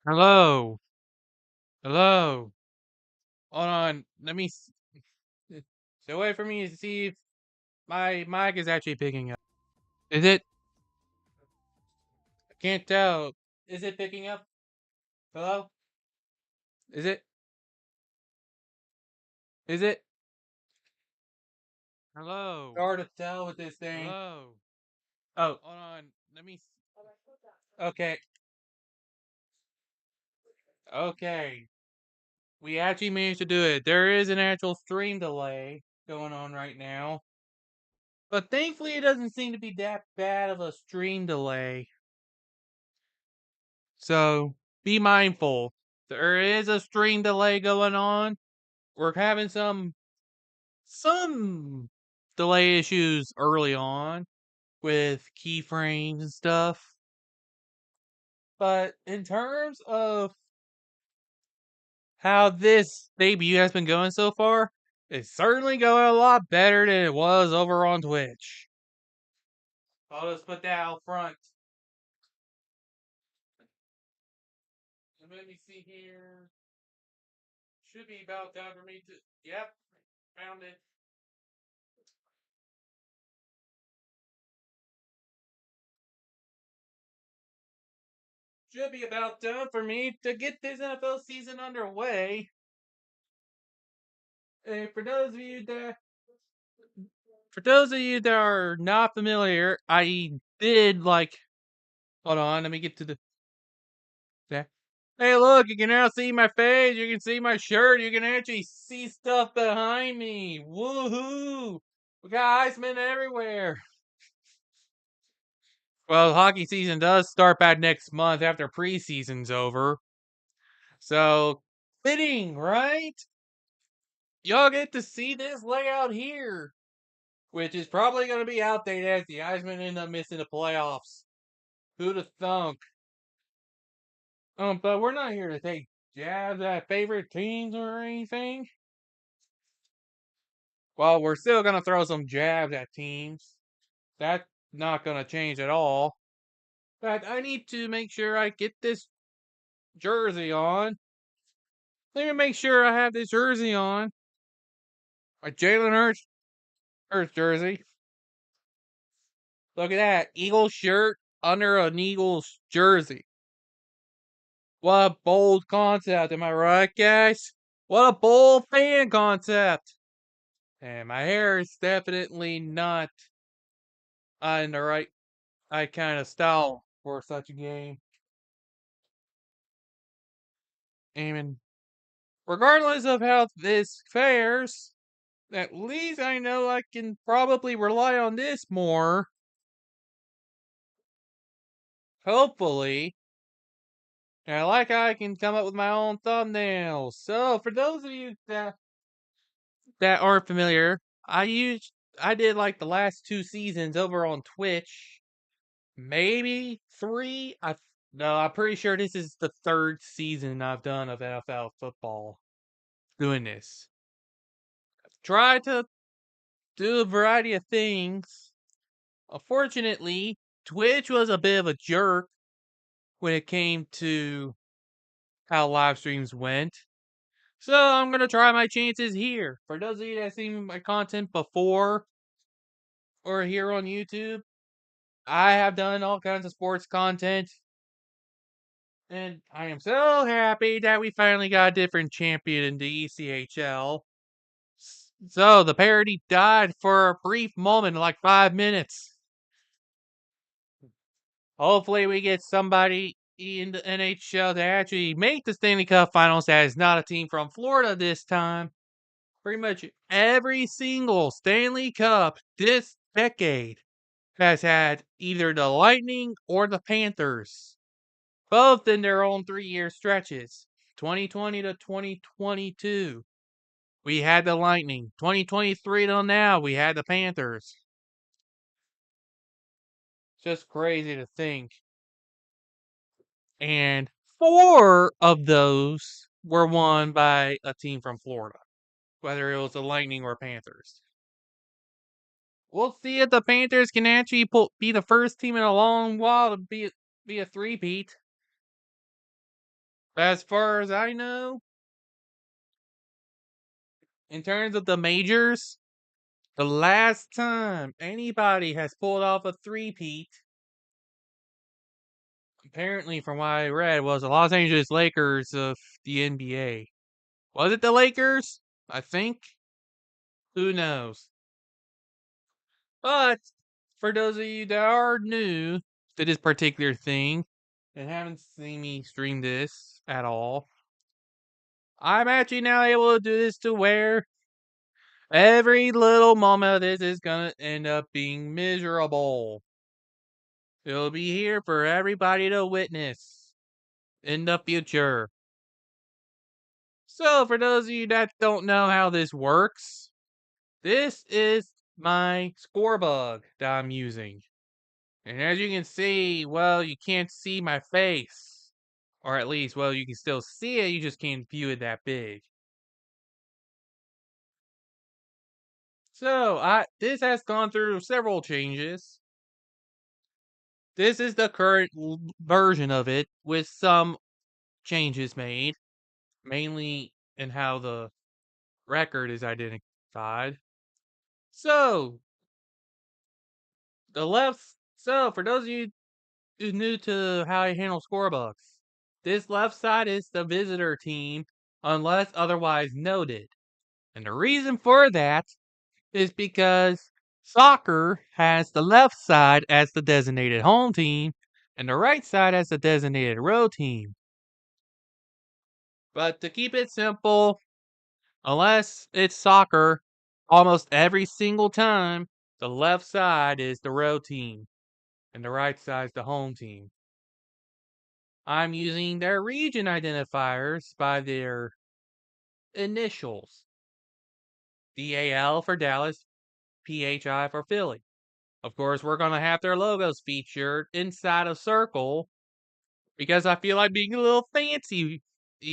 Hello. Hello. Hold on. Stay away from me to see if my mic is actually picking up. Is it? I can't tell. Is it picking up? Hello? Is it? Is it? Hello. Hard to tell with this thing. Hello. Oh, hold on. Okay. Okay. We actually managed to do it. There is an actual stream delay going on right now. But thankfully, it doesn't seem to be that bad of a stream delay. So be mindful. There is a stream delay going on. We're having some delay issues early on with keyframes and stuff. But in terms of how this debut has been going so far, it's certainly going a lot better than it was over on Twitch. I'll just put that out front. Let me see here. Should be about time for me to. Yep, found it. Should be about done for me to get this NFL season underway. And for those of you that are not familiar, I did like. Hold on, let me get to the. Yeah. Hey, look! You can now see my face. You can see my shirt. You can actually see stuff behind me. Woohoo! We got Iceman everywhere. Well, hockey season does start back next month after preseason's over. So, fitting, right? Y'all get to see this layout here, which is probably going to be outdated as the Icemen end up missing the playoffs. Who'd have thunk? But we're not here to take jabs at favorite teams or anything. Well, we're still going to throw some jabs at teams. That's not going to change at all. But I need to make sure I get this jersey on. Let me make sure I have this jersey on. A Jalen Hurts jersey. Look at that. Eagles shirt under an Eagles jersey. What a bold concept, am I right, guys? What a bold fan concept! And my hair is definitely not in the right kind of style for such a game. And regardless of how this fares, at least I know I can probably rely on this more. Hopefully. And I like how I can come up with my own thumbnails. So, for those of you that aren't familiar, I did like the last 2 seasons over on Twitch. Maybe 3. No, I'm pretty sure this is the 3rd season I've done of NFL football doing this. Try to do a variety of things. Unfortunately, Twitch was a bit of a jerk when it came to how live streams went. So I'm gonna try my chances here. For those of you that have seen my content before or here on YouTube, I have done all kinds of sports content. And I am so happy that we finally got a different champion in the ECHL. So the parody died for a brief moment, like 5 minutes. Hopefully we get somebody in the NHL to actually make the Stanley Cup Finals that is not a team from Florida this time. Pretty much every single Stanley Cup this decade has had either the Lightning or the Panthers, both in their own 3-year stretches. 2020 to 2022, we had the Lightning. 2023 till now, we had the Panthers. Just crazy to think. And 4 of those were won by a team from Florida, whether it was the Lightning or Panthers. We'll see if the Panthers can actually be the first team in a long while to be a three-peat. As far as I know, in terms of the majors, the last time anybody has pulled off a three-peat, apparently from what I read, was the Los Angeles Lakers of the NBA. Was it the Lakers? I think. Who knows? But for those of you that are new to this particular thing and haven't seen me stream this at all, I'm actually now able to do this to where every little moment of this is gonna end up being miserable. It'll be here for everybody to witness in the future. So, for those of you that don't know how this works, this is my score bug that I'm using. And as you can see, well, you can't see my face. Or at least, well, you can still see it, you just can't view it that big. So, this has gone through several changes. This is the current version of it with some changes made, mainly in how the record is identified. So, for those of you who's new to how I handle scorebucks, this left side is the visitor team unless otherwise noted. And the reason for that is because soccer has the left side as the designated home team and the right side as the designated road team. But to keep it simple, unless it's soccer, almost every single time, the left side is the road team and the right side is the home team. I'm using their region identifiers by their initials. DAL for Dallas, PHI for Philly. Of course, we're going to have their logos featured inside a circle because I feel like being a little fancy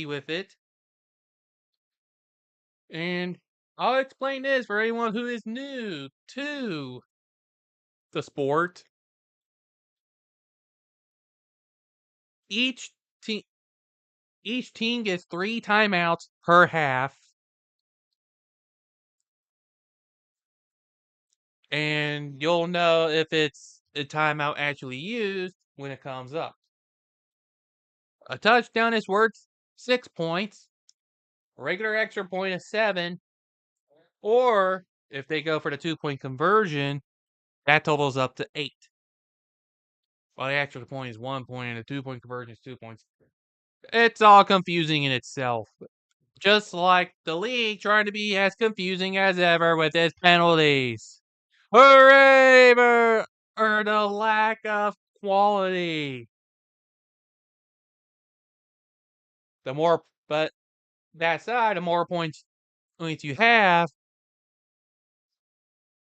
with it. And I'll explain this for anyone who is new to the sport. Each team each team gets 3 timeouts per half. And you'll know if it's a timeout actually used when it comes up. A touchdown is worth 6 points. A regular extra point is 7. Or if they go for the 2-point conversion, that totals up to 8. Well, the extra point is 1 point and the 2-point conversion is 2 points. It's all confusing in itself. Just like the league trying to be as confusing as ever with its penalties. Hooray for the lack of quality. But that side, the more points you have,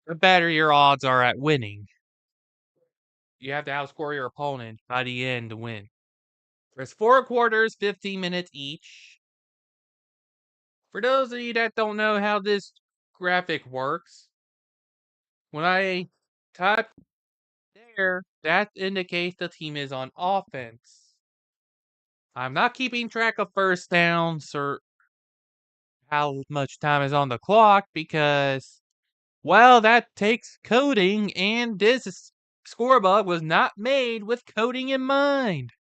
the better your odds are at winning. You have to outscore your opponent by the end to win. There's 4 quarters, 15 minutes each. For those of you that don't know how this graphic works, when I type there, that indicates the team is on offense. I'm not keeping track of first downs or how much time is on the clock because, well, that takes coding, and this score bug was not made with coding in mind.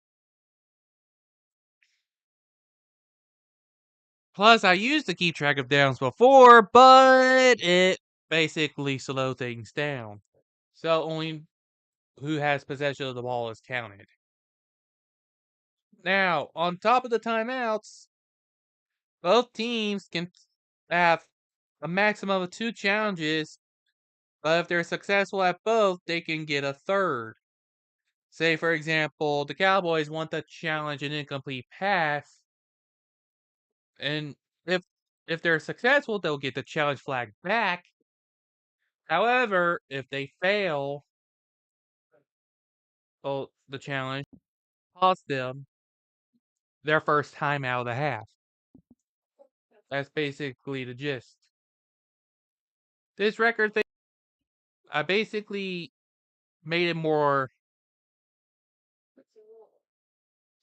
Plus, I used to keep track of downs before, but it basically slowed things down. So only who has possession of the ball is counted. Now, on top of the timeouts, both teams can have a maximum of 2 challenges, but if they're successful at both, they can get a third. Say, for example, the Cowboys want to challenge an incomplete pass, and if they're successful, they'll get the challenge flag back. However, if they fail, well, the challenge costs them their first time out of the half. That's basically the gist. This record thing, I basically made it more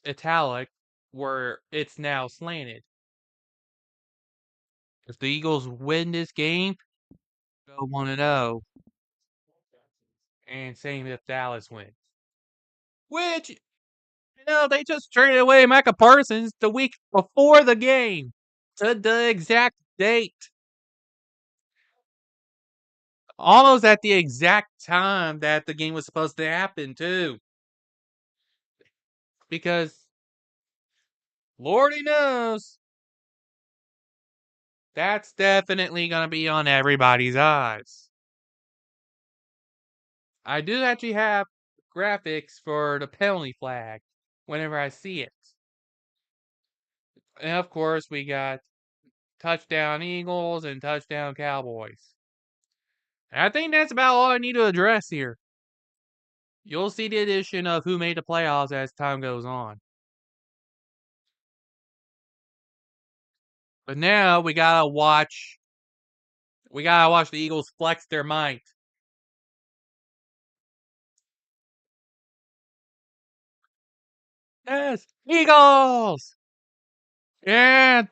italic where it's now slanted. If the Eagles win this game, go 1-0. And same if Dallas wins. Which, they just traded away Micah Parsons the week before the game to the exact date. Almost at the exact time that the game was supposed to happen, too. Because, Lordy knows, that's definitely going to be on everybody's eyes. I do actually have graphics for the penalty flag whenever I see it. And of course, we got touchdown Eagles and touchdown Cowboys. And I think that's about all I need to address here. You'll see the addition of who made the playoffs as time goes on. But now we gotta watch the Eagles flex their might. Yes, Eagles! Yeah,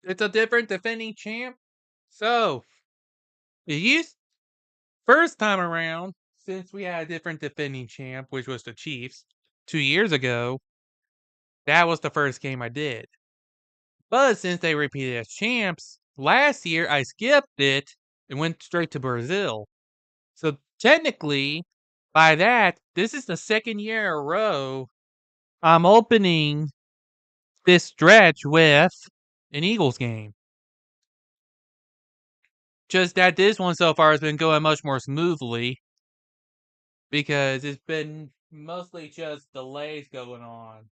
it's a different defending champ. So, the first time around, since we had a different defending champ, which was the Chiefs, 2 years ago, that was the first game I did. But since they repeated as champs, last year I skipped it and went straight to Brazil. So technically, by that, this is the second year in a row I'm opening this stretch with an Eagles game. Just that this one so far has been going much more smoothly because it's been mostly just delays going on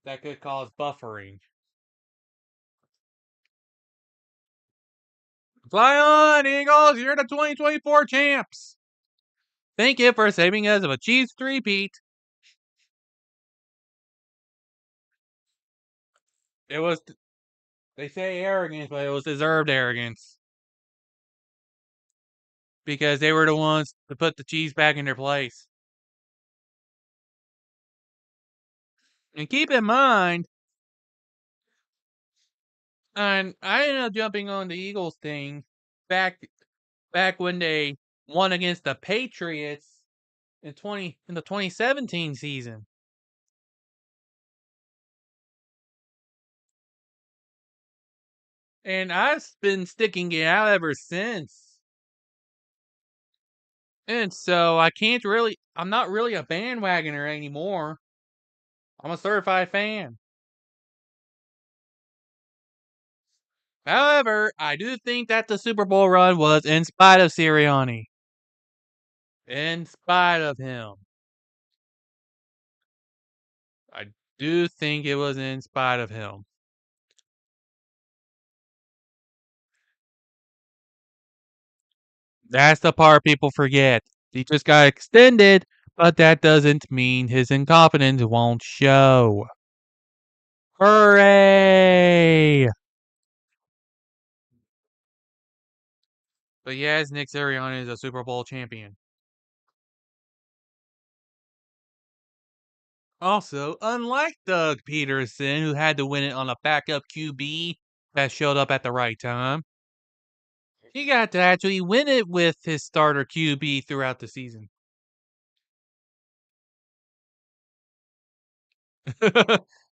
that could cause buffering. Fly on, Eagles! You're the 2024 champs! Thank you for saving us of a Chiefs three-peat. It was, they say arrogance, but it was deserved arrogance. Because they were the ones to put the Chiefs back in their place. And keep in mind, and I ended up jumping on the Eagles thing back when they won against the Patriots in the 2017 season. And I've been sticking it out ever since. And so I'm not really a bandwagoner anymore. I'm a certified fan. However, I do think that the Super Bowl run was in spite of Sirianni. In spite of him. I do think it was in spite of him. That's the part people forget. He just got extended, but that doesn't mean his incompetence won't show. Hooray! But yes, Nick Sirianni is a Super Bowl champion. Also, unlike Doug Peterson, who had to win it on a backup QB that showed up at the right time, he got to actually win it with his starter QB throughout the season.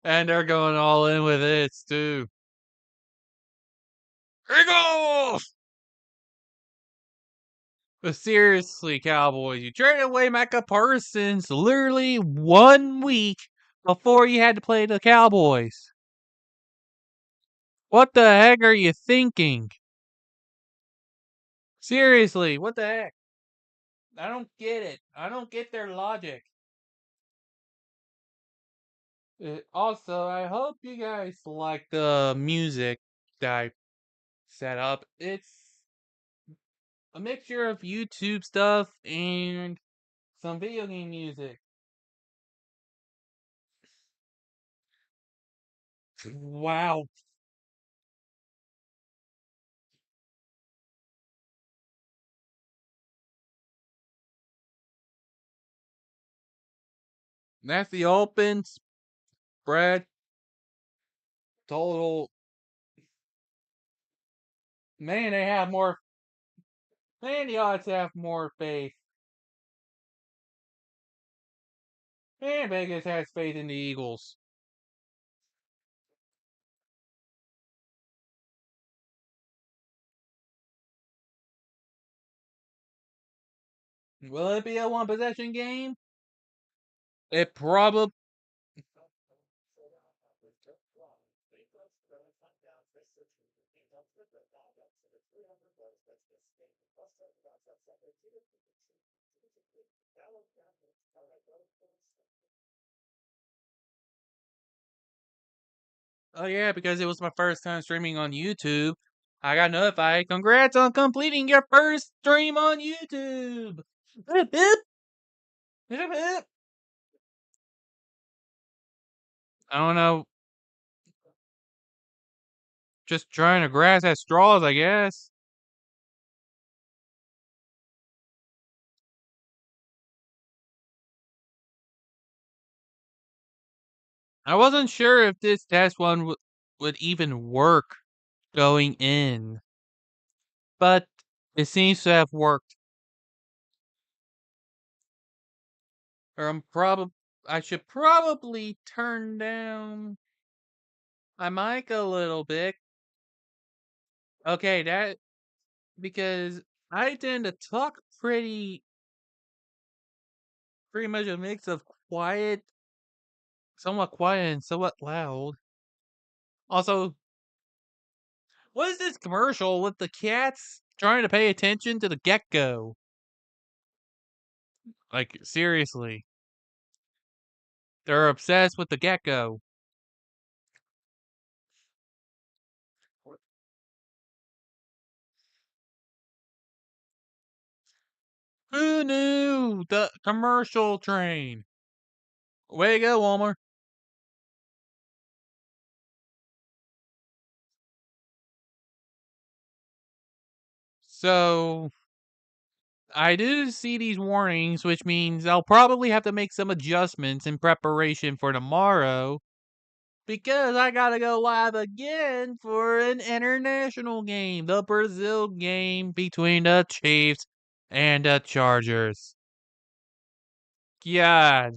And they're going all in with it, too. Eagles! But seriously, Cowboys, you traded away Micah Parsons literally 1 week before you had to play the Cowboys. What the heck are you thinking? Seriously, what the heck? I don't get it. I don't get their logic. Also, I hope you guys like the music that I set up. It's a mixture of YouTube stuff and some video game music. Wow. That's the open Brad, total. Man, they have more. Man, the odds have more faith. Man, Vegas has faith in the Eagles. Will it be a one possession game? It probably. Oh yeah, because it was my first time streaming on YouTube. I got notified. Congrats on completing your first stream on YouTube. Hip, hip, hip, hip. I don't know. Just trying to grasp at straws, I guess. I wasn't sure if this test one would even work going in, but it seems to have worked. Or I should probably turn down my mic a little bit. Okay, that because I tend to talk pretty much a mix of quiet, somewhat quiet and somewhat loud. Also, what is this commercial with the cats trying to pay attention to the gecko? Like seriously, they're obsessed with the gecko. Who knew the commercial train? Way to go, Walmart. So I do see these warnings, which means I'll probably have to make some adjustments in preparation for tomorrow because I gotta go live again for an international game, the Brazil game between the Chiefs and the Chargers. God,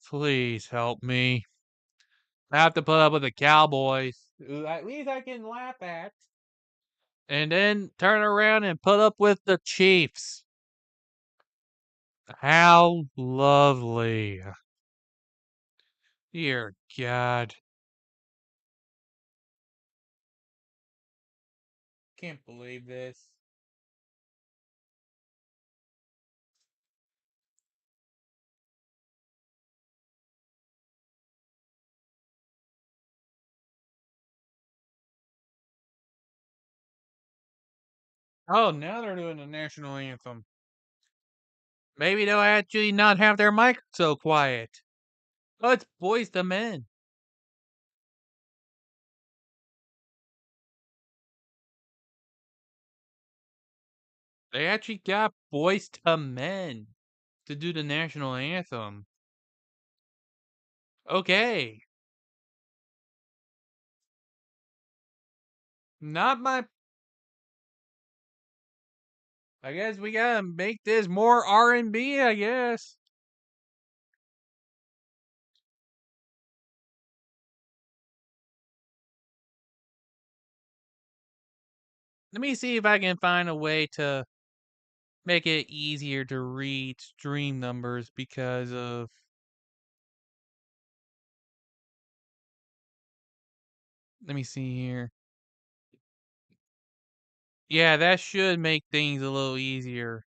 please help me. I have to put up with the Cowboys, who at least I can laugh at, and then turn around and put up with the Chiefs. How lovely. Dear God. Can't believe this. Oh, now they're doing the national anthem. Maybe they'll actually not have their mic so quiet. Oh, it's Boys to Men. They actually got Boys to Men to do the national anthem. Okay. Not my. I guess we gotta make this more R&B, I guess. Let me see if I can find a way to make it easier to read stream numbers because of. Let me see here. Yeah, that should make things a little easier.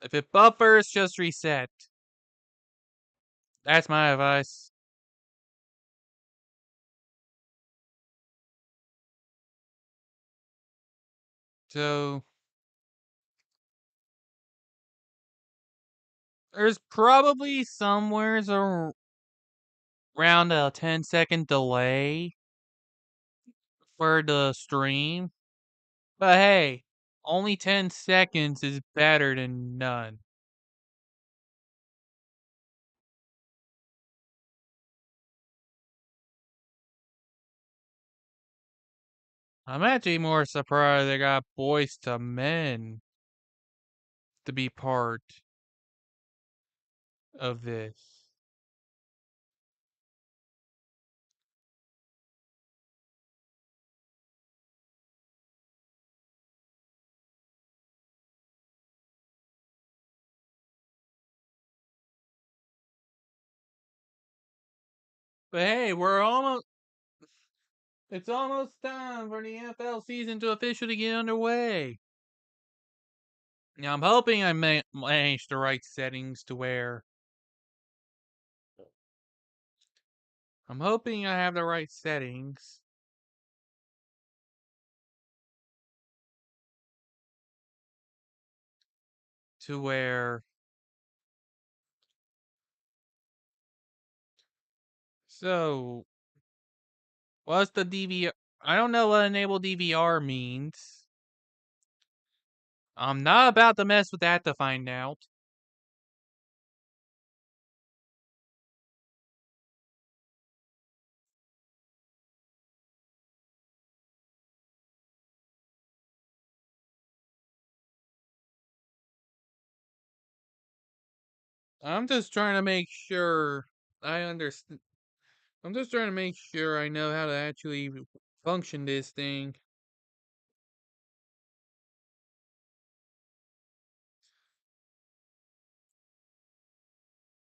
If it buffers, just reset. That's my advice. So, there's probably somewheres around a 10-second delay for the stream. But hey, only 10 seconds is better than none. I'm actually more surprised they got Boys to Men to be part of this. But hey, it's almost time for the NFL season to officially get underway. Now, I'm hoping I managed the right settings to where. I'm hoping I have the right settings to where. So, what's the DVR? I don't know what enable DVR means. I'm not about to mess with that to find out. I'm just trying to make sure I understand. I'm just trying to make sure I know how to actually function this thing.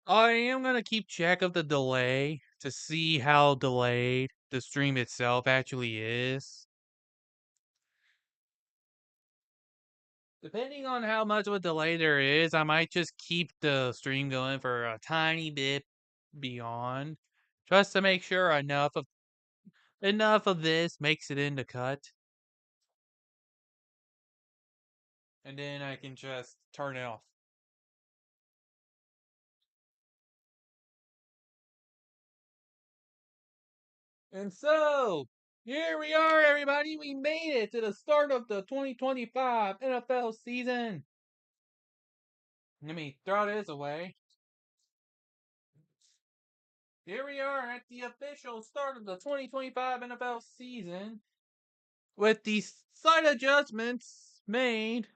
I am going to keep track of the delay to see how delayed the stream itself actually is. Depending on how much of a delay there is, I might just keep the stream going for a tiny bit beyond, just to make sure enough of this makes it in the cut, and then I can just turn it off. And so, here we are, everybody. We made it to the start of the 2025 NFL season. Let me throw this away. Here we are at the official start of the 2025 NFL season with the slight adjustments made.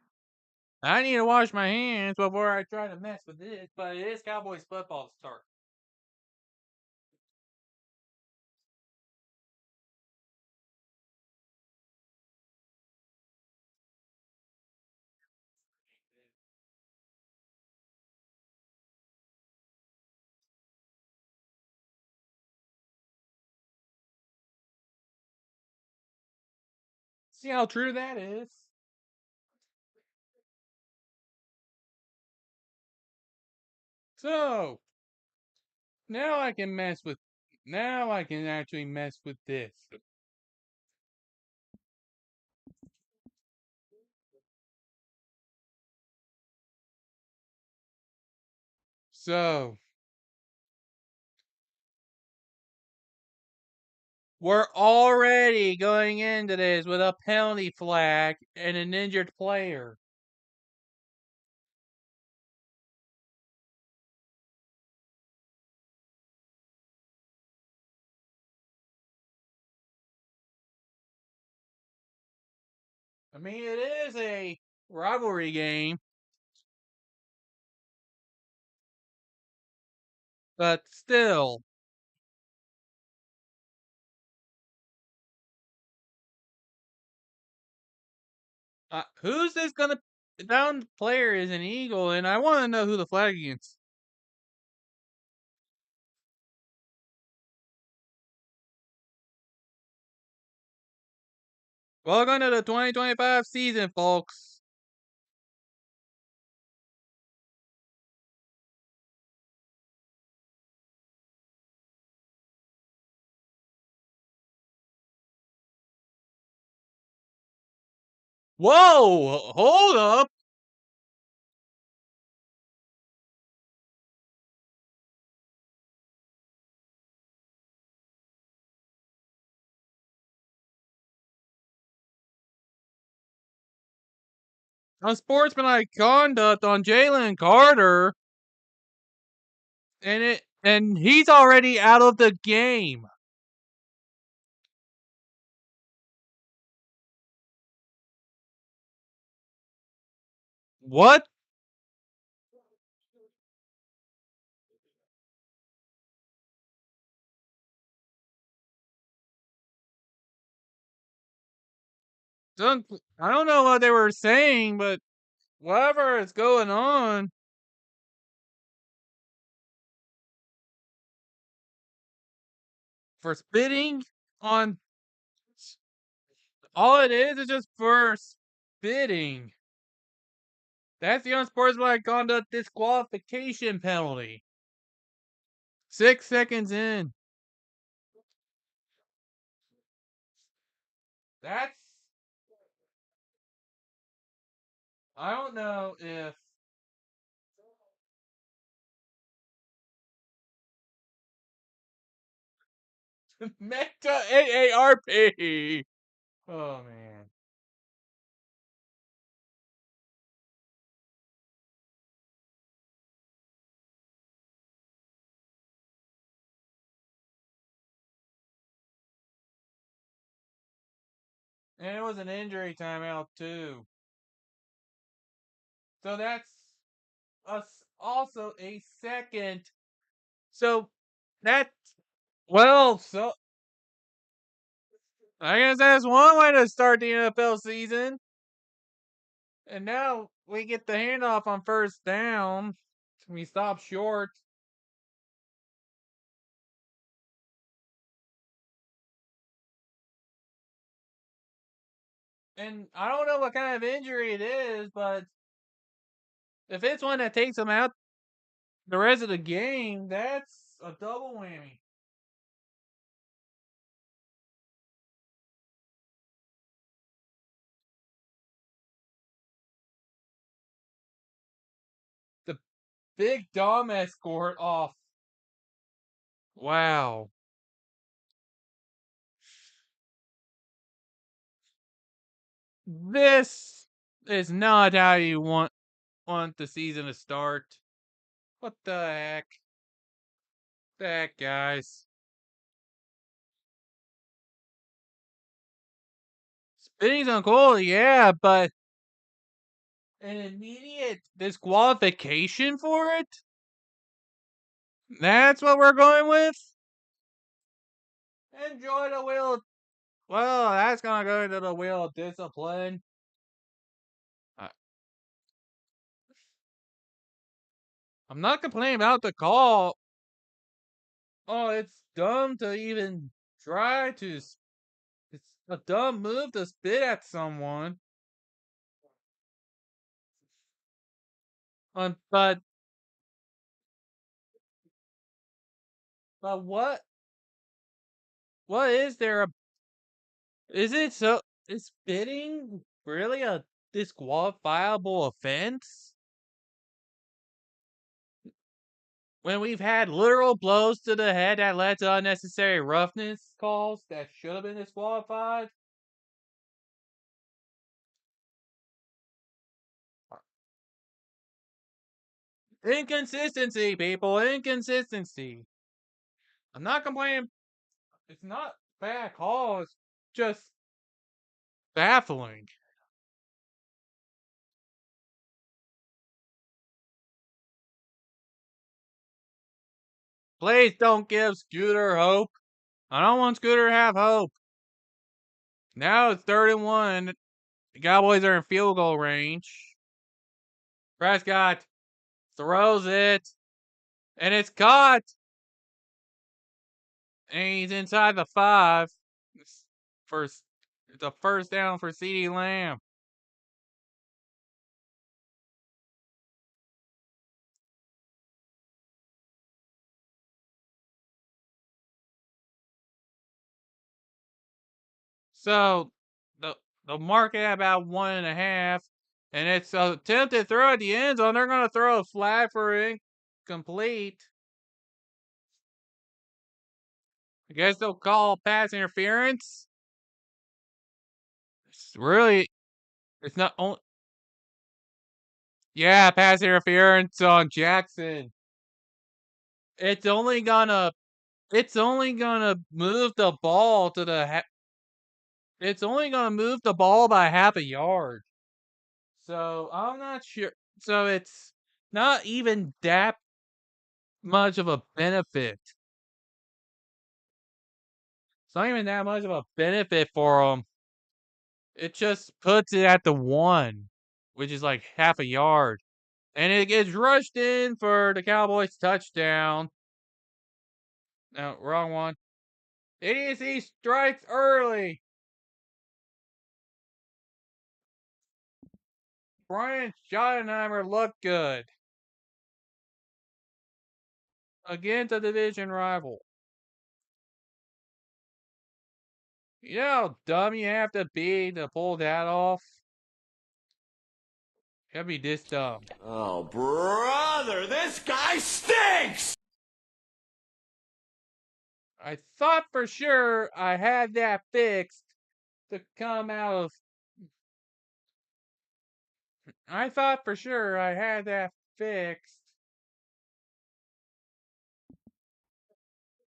I need to wash my hands before I try to mess with this, but it is Cowboys football start. See how true that is? So, now I can actually mess with this. So, we're already going into this with a penalty flag and an injured player. I mean, it is a rivalry game, but still. Who's this gonna? Down player is an Eagle, and I want to know who the flag against. Welcome to the 2025 season, folks. Whoa! Hold up! Unsportsmanlike conduct on Jalen Carter, and he's already out of the game. What? Don't, I don't know what they were saying, but whatever is going on for spitting on all it is just for spitting. That's the unsportsmanlike conduct disqualification penalty. 6 seconds in. That's I don't know if Meta AARP. Oh man. And it was an injury timeout too. So that's also a second. So that well, so I guess that's one way to start the NFL season. And now we get the handoff on first down. We stop short. And I don't know what kind of injury it is, but if it's one that takes him out the rest of the game, that's a double whammy. The big Dom escort off. Wow. This is not how you want the season to start. What the heck? The heck, guys? Spitting's uncool, yeah, but an immediate disqualification for it? That's what we're going with? Enjoy the wheel. Well, that's gonna go into the wheel of discipline. I- I'm not complaining about the call. Oh, it's dumb to even try to. It's a dumb move to spit at someone. But what? What is there? Is it so? Is spitting really a disqualifiable offense? When we've had literal blows to the head that led to unnecessary roughness calls that should have been disqualified? Inconsistency, people, inconsistency. I'm not complaining. It's not bad call. It's just baffling. Please don't give Scooter hope. I don't want Scooter to have hope. Now it's 3rd and 1. The Cowboys are in field goal range. Prescott throws it, and it's caught. And he's inside the 5. First, it's a first down for CeeDee Lamb. So the market at about 1.5, and it's an attempted throw at the end zone. They're going to throw a flag for incomplete. I guess they'll call pass interference. It's really, it's not only. Yeah, pass interference on Jackson. It's only gonna. It's only gonna move the ball to the. It's only gonna move the ball by half a yard. So I'm not sure. So it's not even that much of a benefit. It's not even that much of a benefit for them. It just puts it at the 1, which is like half a yard. And it gets rushed in for the Cowboys touchdown. No, wrong one. Idiocy strikes early. Brian Schottenheimer looked good against a division rival. You know how dumb you have to be to pull that off? You gotta be this dumb. Oh, brother, this guy stinks! I thought for sure I had that fixed to come out of. I thought for sure I had that fixed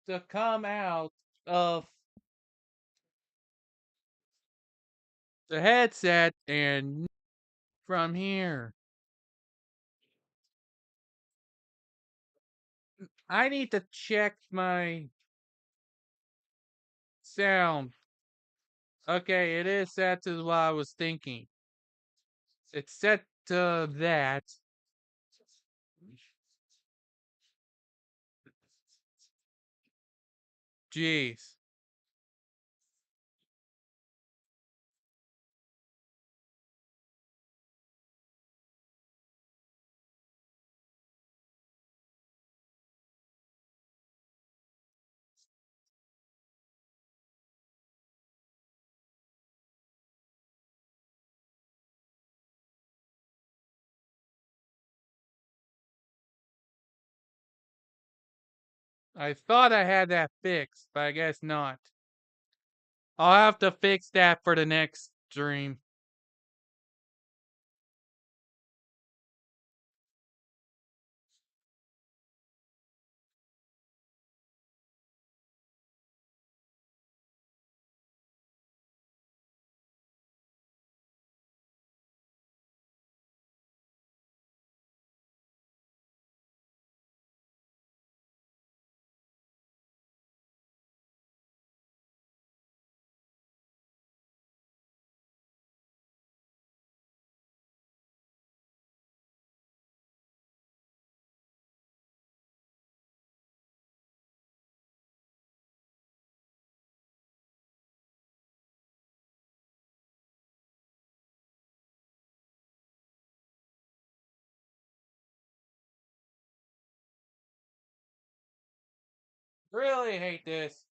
to come out of the headset and from here. I need to check my sound. Okay, it is set to what I was thinking. It's set to that. Jeez. I thought I had that fixed, but I guess not. I'll have to fix that for the next stream. Really hate this.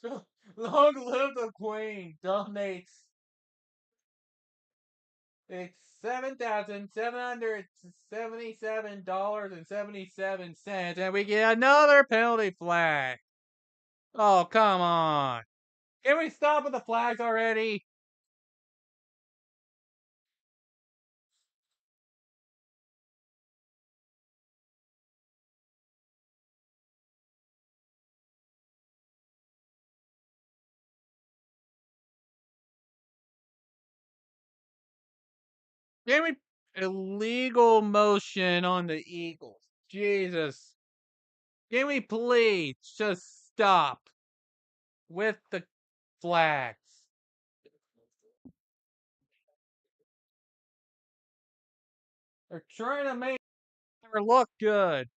So long live the Queen donates. It's $7,777.77, and we get another penalty flag. Oh, come on. Can we stop with the flags already? Can we illegal motion on the Eagles? Jesus. Can we please just stop with the flags? They're trying to make her look good.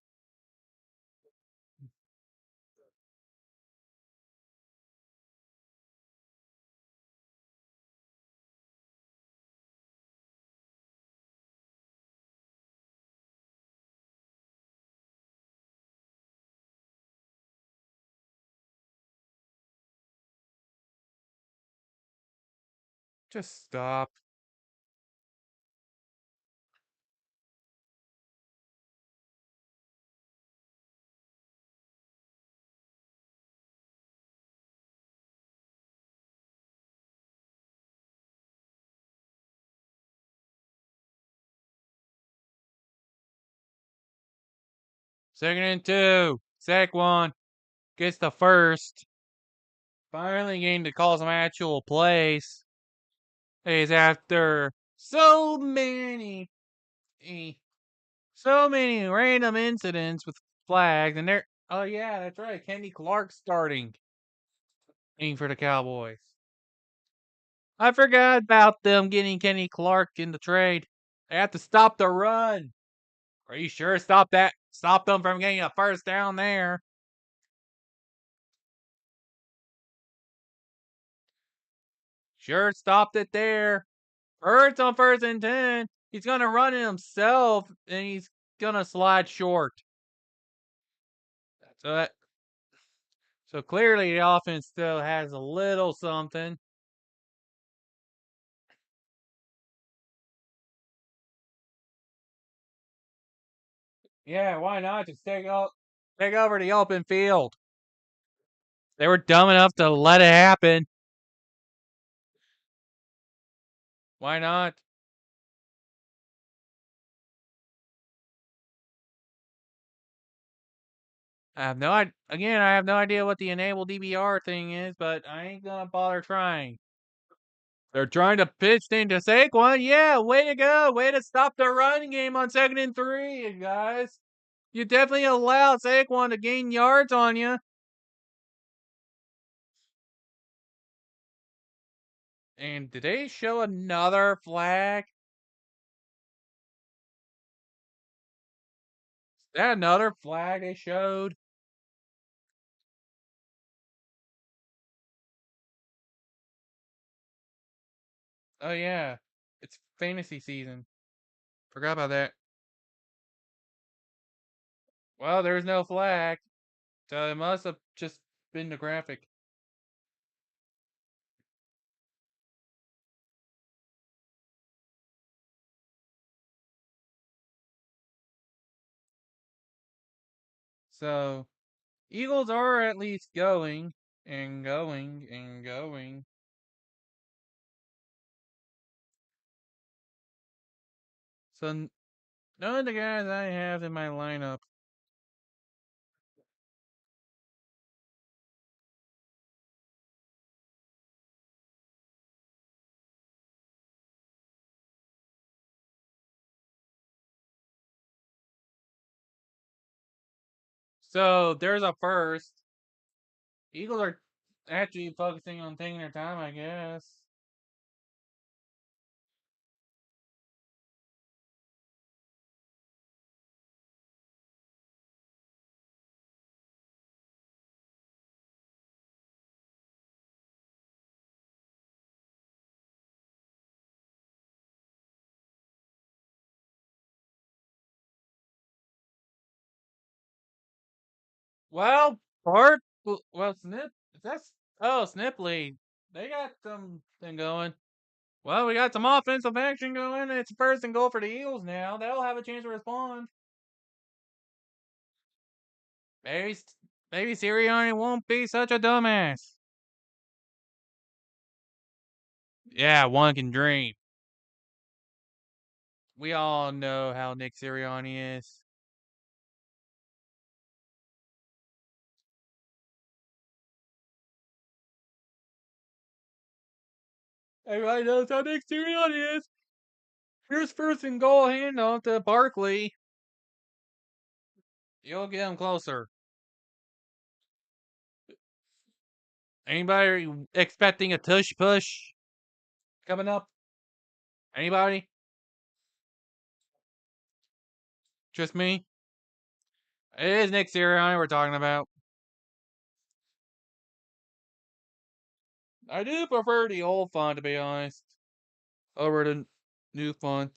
Just stop. Second and 2. Saquon gets the first. Finally getting to call some actual plays. Is after so many random incidents with flags, and they're oh yeah, that's right. Kenny Clark starting for the Cowboys. I forgot about them getting Kenny Clark in the trade. They have to stop the run. Are you sure? Stop that. Stop them from getting a first down there. Sure, stopped it there. Hurts on first and 10. He's gonna run it himself, and he's gonna slide short. So so clearly the offense still has a little something. Yeah, why not just take over the open field? They were dumb enough to let it happen. Why not? I have no idea what the enable DBR thing is, but I ain't gonna bother trying. They're trying to pitch into Saquon. Yeah, way to go. Way to stop the run game on 2nd and 3, guys. You definitely allowed Saquon to gain yards on you. And did they show another flag? Is that another flag they showed? Oh yeah, it's fantasy season. Forgot about that. Well, there's no flag, so it must have just been the graphic. So Eagles are at least going and going and going. So none of the guys I have in my lineup. So there's a first. Eagles are actually focusing on taking their time, I guess. Well, Bart, well, Snip lead. They got something going. Well, we got some offensive action going. It's first and goal for the Eagles now. They'll have a chance to respond. Maybe, maybe Sirianni won't be such a dumbass. Yeah, one can dream. We all know how Nick Sirianni is. Everybody knows how Nick Sirianni is. Here's first and goal handoff to Barkley. You'll get him closer. Anybody expecting a tush push coming up? Anybody? Just me? It is Nick Sirianni we're talking about. I do prefer the old font, to be honest, over the new font.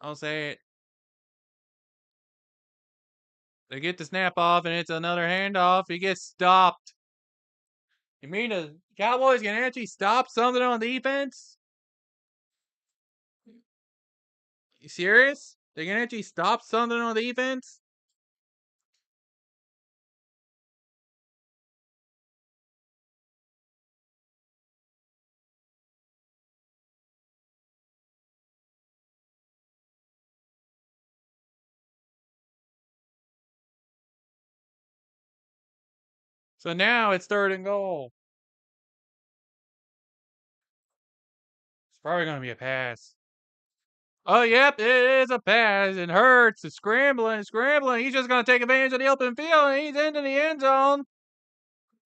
I'll say it. They get the snap off, and it's another handoff. He gets stopped. You mean the Cowboys can actually stop something on defense? You serious? They can actually stop something on defense? So now it's 3rd and goal. It's probably going to be a pass. Oh, yep, it is a pass. It hurts. It's scrambling, scrambling. He's just going to take advantage of the open field, and he's into the end zone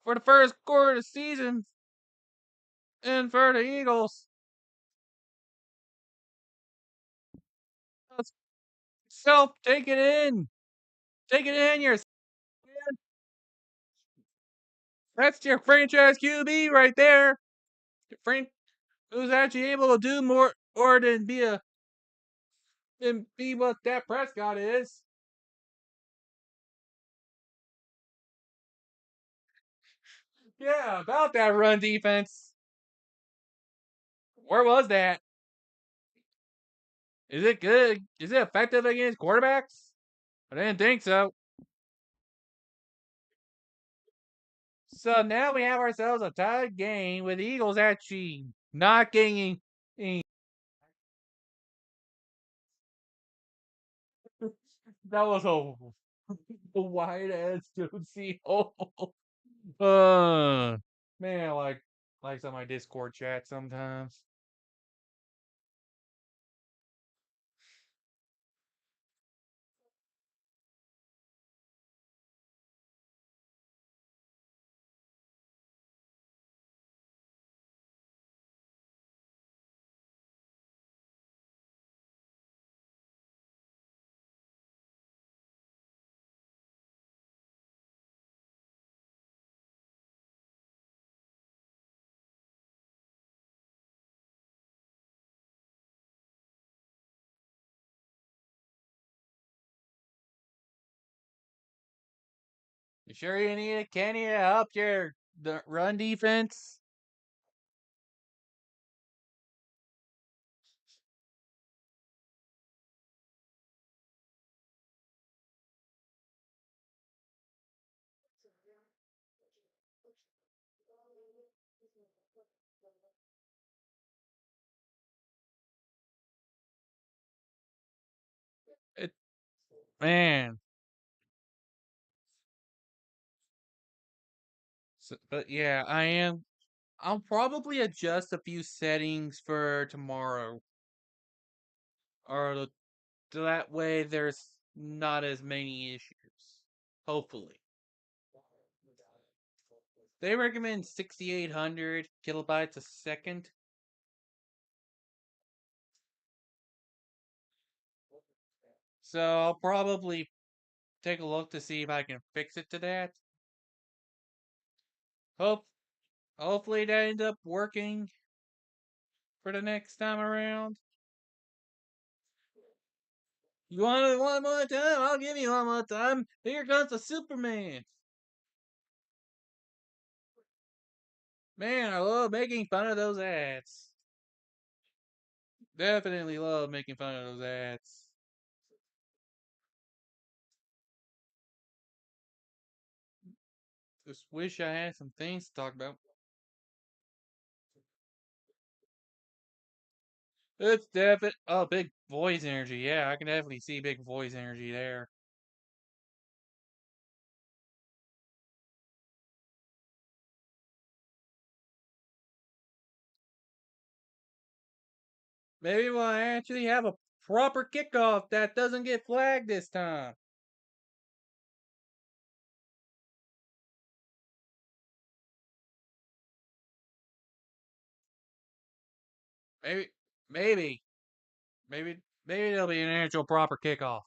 for the first quarter of the season. And for the Eagles. Self, take it in. Take it in. That's your franchise QB right there. Frank, who's actually able to do more than be what Dak Prescott is. Yeah, about that run defense. Where was that? Is it good? Is it effective against quarterbacks? I didn't think so. So now we have ourselves a tied game with Eagles actually not getting. That was a wide ass Josie. Oh, man, like some of my Discord chat sometimes. You sure you need it, Kenny, to help the run defense? It, man. But yeah, I'll probably adjust a few settings for tomorrow, or that way there's not as many issues. Hopefully, they recommend 6,800 kilobytes a second. So I'll probably take a look to see if I can fix it to that. Hope Hopefully that ends up working for the next time around. You want it one more time? I'll give you one more time. Here comes the Superman. Man, I love making fun of those ads. Definitely love making fun of those ads. Just wish I had some things to talk about. It's definitely big voice energy. Yeah, I can definitely see big voice energy there. Maybe we'll actually have a proper kickoff that doesn't get flagged this time. Maybe, maybe, maybe there'll be an actual proper kickoff.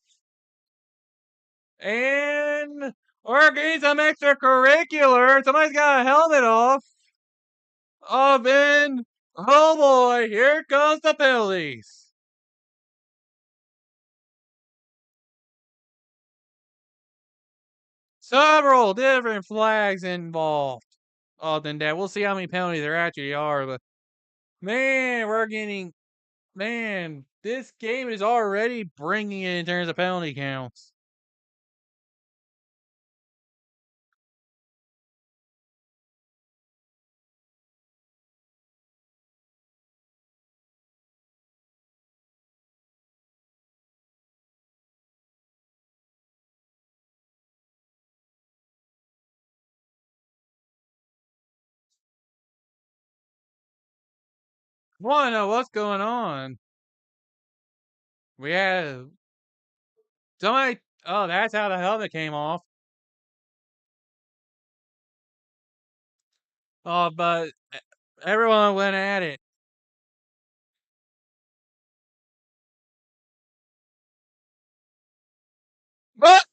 And we're getting some extracurricular. Somebody's got a helmet off. Oh, Ben. Oh, boy. Here comes the penalties. several different flags involved. Oh, then that we'll see how many penalties there actually are. But man, we're getting man. This game is already bringing it in terms of penalty counts. I want to know what's going on. We have somebody. Oh, that's how the helmet came off. Oh, but everyone went at it. But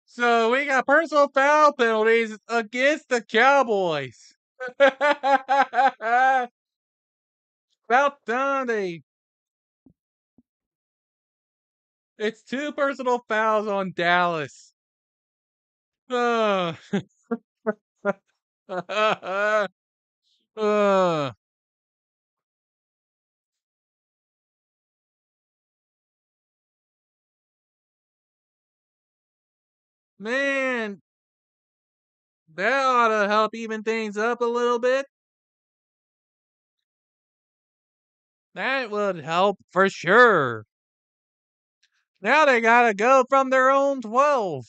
so we got personal foul penalties against the Cowboys. About done. It's two personal fouls on Dallas. Uh, uh, man, that ought to help even things up a little bit. That would help for sure. Now they gotta go from their own 12.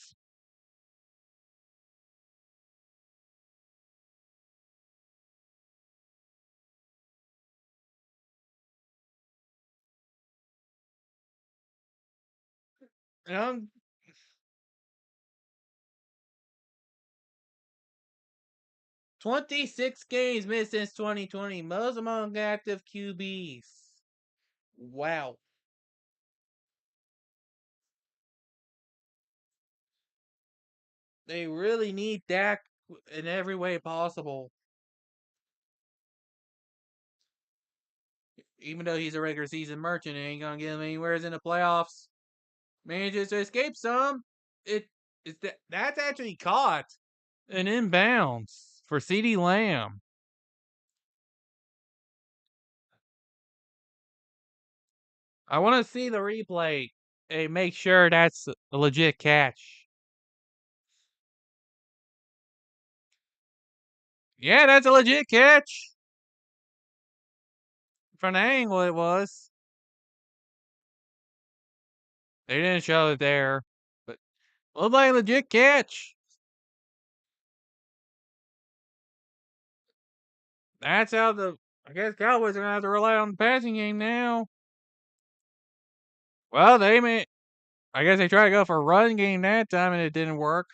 Um, 26 games missed since 2020, most among active QBs. Wow. They really need Dak in every way possible. Even though he's a regular season merchant, it ain't gonna get him anywhere in the playoffs. Manages to escape some. That's actually caught an inbounds for CD Lamb. I want to see the replay and make sure that's a legit catch. Yeah, that's a legit catch. From the angle it was. They didn't show it there, but looked like a legit catch. That's how I guess Cowboys are gonna have to rely on the passing game now. Well, I guess they tried to go for a run game that time and it didn't work.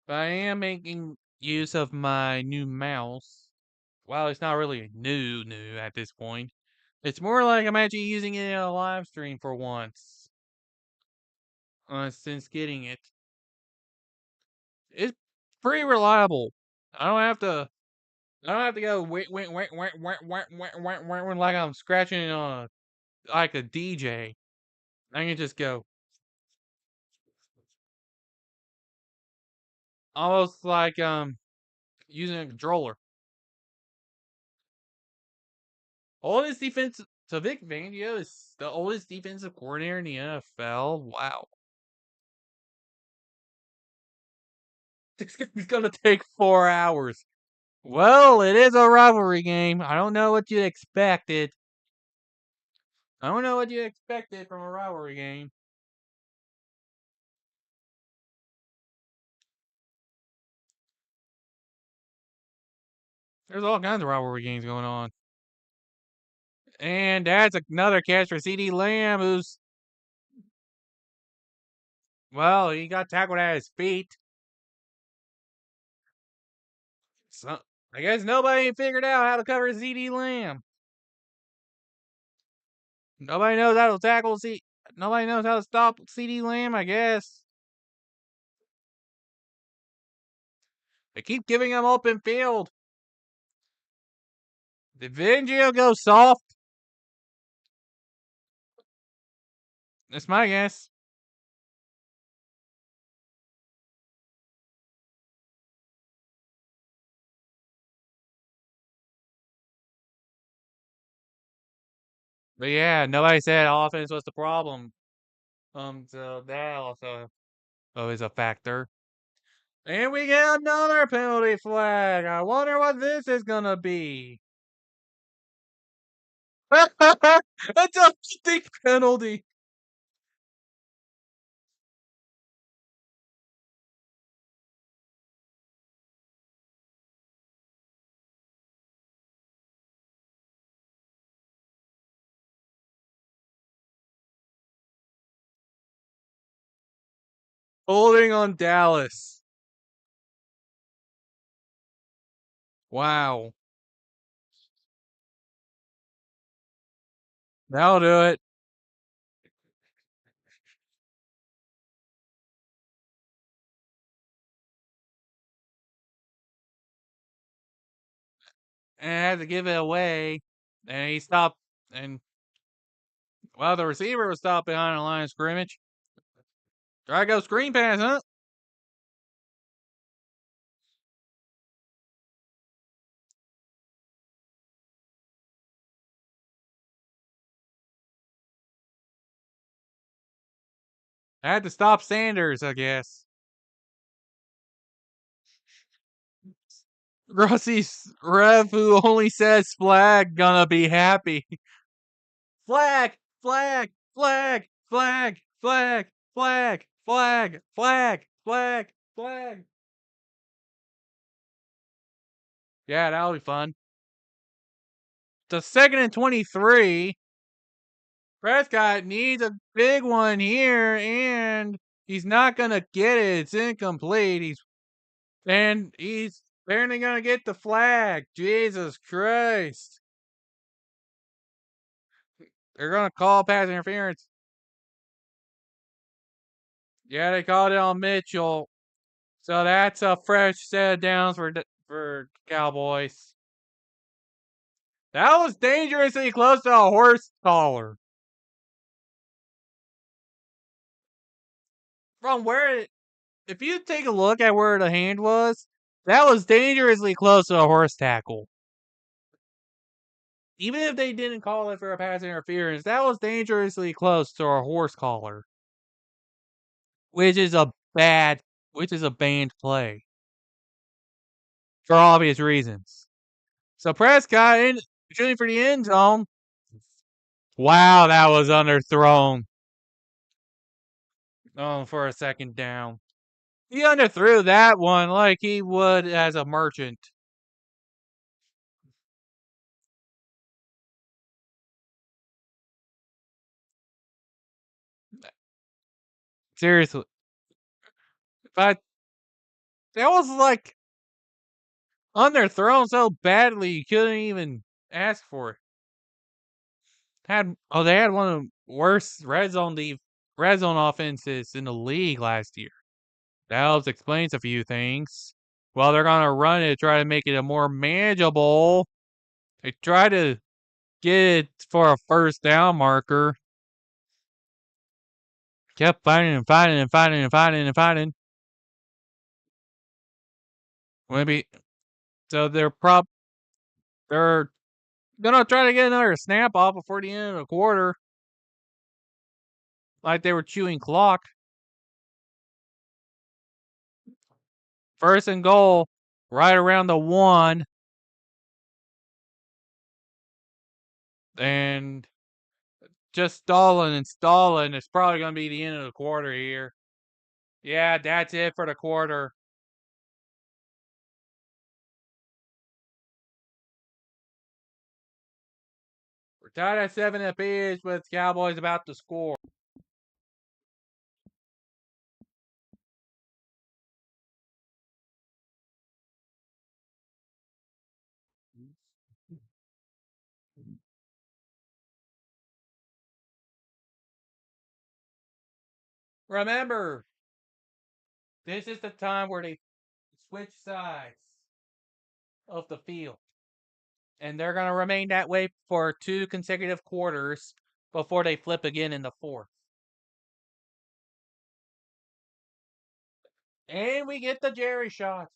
But I am making use of my new mouse. Well, it's not really new at this point. It's more like I'm actually using it in a live stream for once. Since getting it. It's pretty reliable. I don't have to I don't have to go like I'm scratching on like a DJ. I can just go almost like using a controller. Oldest defensive so Vic Fangio is the oldest defensive coordinator in the NFL. Wow. This game's gonna take 4 hours. Well, it is a rivalry game. I don't know what you expected. I don't know what you expected from a rivalry game. There's all kinds of rivalry games going on. And that's another catch for CD Lamb, who's, well, he got tackled at his feet. So, I guess nobody figured out how to cover CD Lamb. Nobody knows how to tackle Nobody knows how to stop CD Lamb, I guess. They keep giving him open field. Did Vingio go soft? That's my guess. But yeah, nobody said offense was the problem. So that also is a factor. And we get another penalty flag. I wonder what this is gonna be. That's a big penalty. Holding on Dallas. Wow. That'll do it. And I had to give it away. And he stopped. And, well, the receiver was stopped behind the line of scrimmage. Try to go screen pass, huh? I had to stop Sanders, I guess. Rusty's ref, who only says flag, gonna be happy. Flag, flag, flag, flag, flag, flag, flag, flag, flag, flag. Yeah, that'll be fun. The 2nd and 23. Prescott needs a big one here, and he's not gonna get it. It's incomplete. He's barely gonna get the flag. Jesus Christ. They're gonna call pass interference. Yeah, they called it on Mitchell. So that's a fresh set of downs for Cowboys. That was dangerously close to a horse collar. From where if you take a look at where the hand was, that was dangerously close to a horse tackle. Even if they didn't call it for a pass interference, that was dangerously close to a horse collar, which is a banned play for obvious reasons. So Prescott shooting for the end zone. Wow, that was underthrown. Oh, for a second down. He underthrew that one like he would as a merchant. Seriously. But that was like underthrown so badly you couldn't even ask for it. They had one of the worst red zone offenses in the league last year. That helps explains a few things. Well, they're gonna run it, try to make it a more manageable. They try to get it for a first down marker. Kept fighting and fighting and fighting and fighting and fighting. Maybe so they're gonna try to get another snap off before the end of the quarter. Like they were chewing clock. First and goal, right around the 1. And just stalling and stalling. It's probably gonna be the end of the quarter here. Yeah, that's it for the quarter. We're tied at 7 apiece with Cowboys about to score. Remember, this is the time where they switch sides of the field. And they're going to remain that way for 2 consecutive quarters before they flip again in the fourth. And we get the Jerry shot.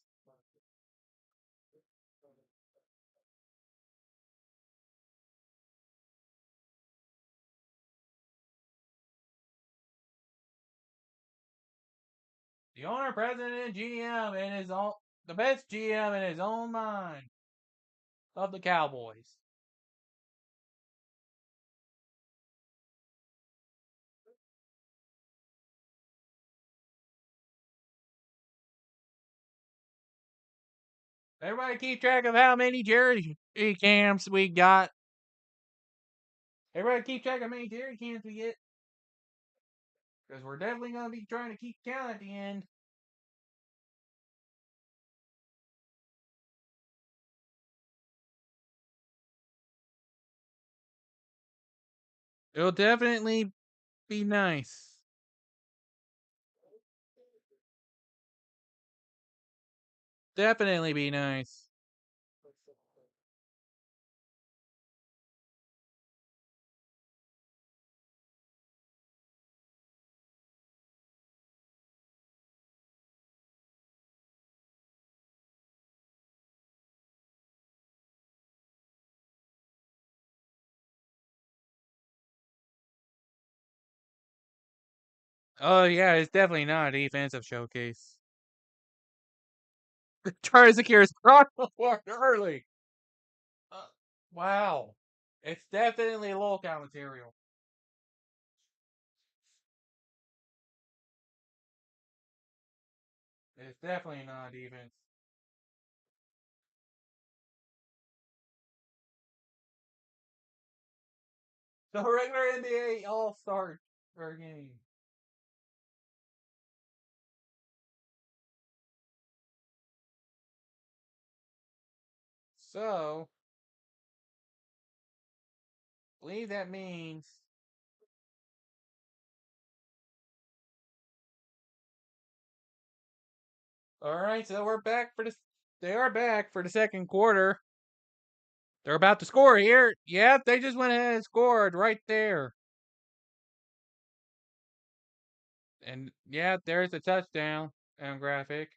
The owner, president, and GM in his own, the best GM in his own mind of the Cowboys. Everybody keep track of how many Jerry cams we got. Everybody keep track of how many Jerry cams we get. Because we're definitely going to be trying to keep count at the end. It'll definitely be nice. Definitely be nice. Oh, yeah, it's definitely not a defensive showcase. Tries to cure his early. Uh, wow. It's definitely lockout material. It's definitely not defense. The regular NBA All-Star game. So, I believe that means. All right, so we're back for this. They are back for the second quarter. They're about to score here. Yep, they just went ahead and scored right there. And yeah, there's a touchdown graphic.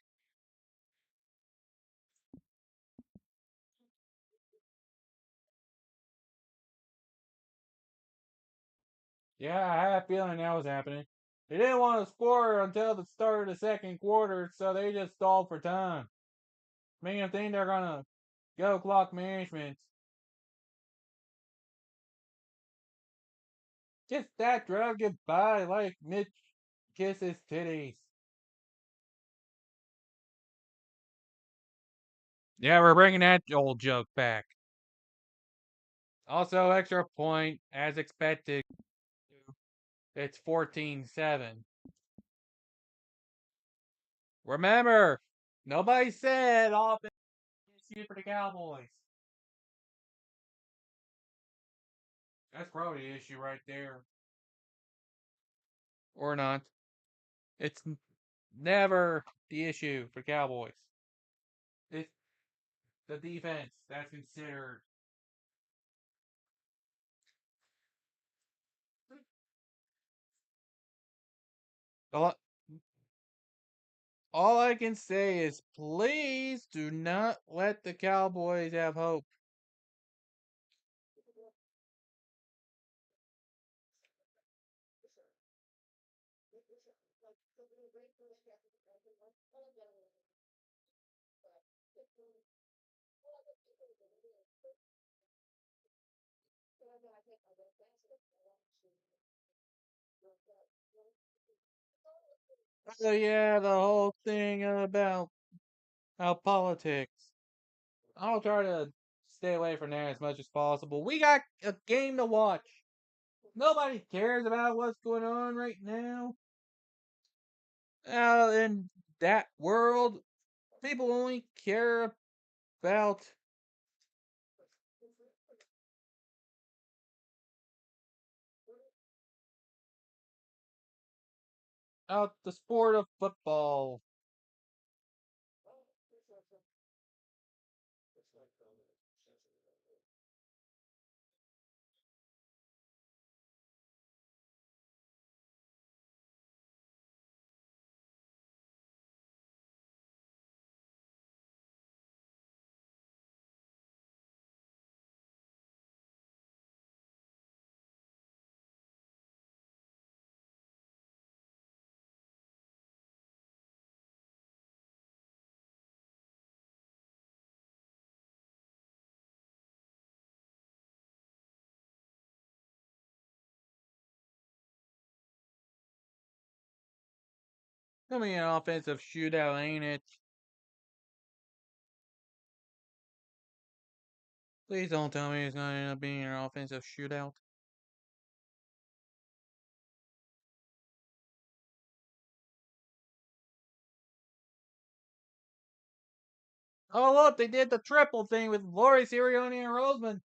Yeah, I had a feeling that was happening. They didn't want to score until the start of the second quarter, so they just stalled for time. Making them think they're gonna go clock management. Just that drug goodbye like Mitch kisses titties. Yeah, we're bringing that old joke back. Also, extra point, as expected. It's 14-7. Remember, nobody said offense issue for the Cowboys. That's probably the issue right there. Or not. It's never the issue for Cowboys. It's the defense that's considered. All, all I can say is please do not let the Cowboys have hope. Oh yeah, the whole thing about how politics. I'll try to stay away from that as much as possible. We got a game to watch. Nobody cares about what's going on right now. In that world, people only care about. out the sport of football. Gonna be an offensive shootout, ain't it? Please don't tell me it's gonna end up being an offensive shootout. Oh look, they did the triple thing with Lori, Sirianni, and Roseman.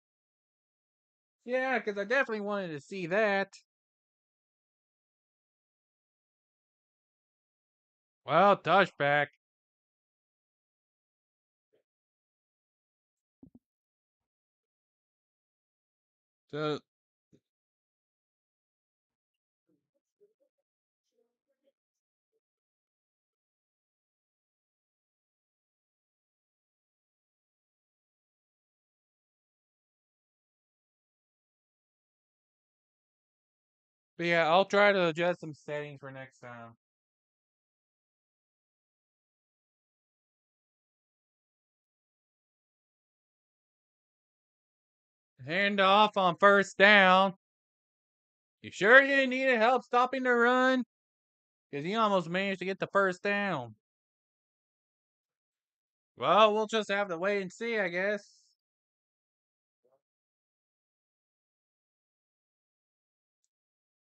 Yeah, because I definitely wanted to see that. Well, touchback. So, but yeah, I'll try to adjust some settings for next time. Hand off on first down. You sure you needed help stopping the run? Because he almost managed to get the first down. Well, we'll just have to wait and see, I guess.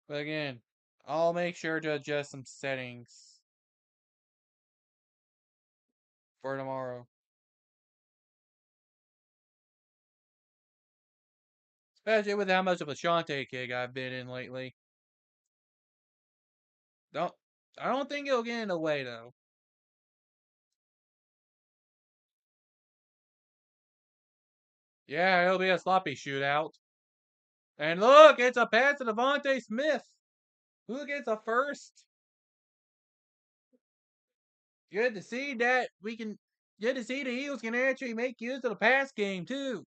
But again, I'll make sure to adjust some settings for tomorrow. Especially with how much of a Shantae kick I've been in lately. Don't I don't think it'll get in the way though. Yeah, it'll be a sloppy shootout. And look, it's a pass to Devontae Smith. Who gets a first? Good to see that we can. Good to see the Eagles can actually make use of the pass game too.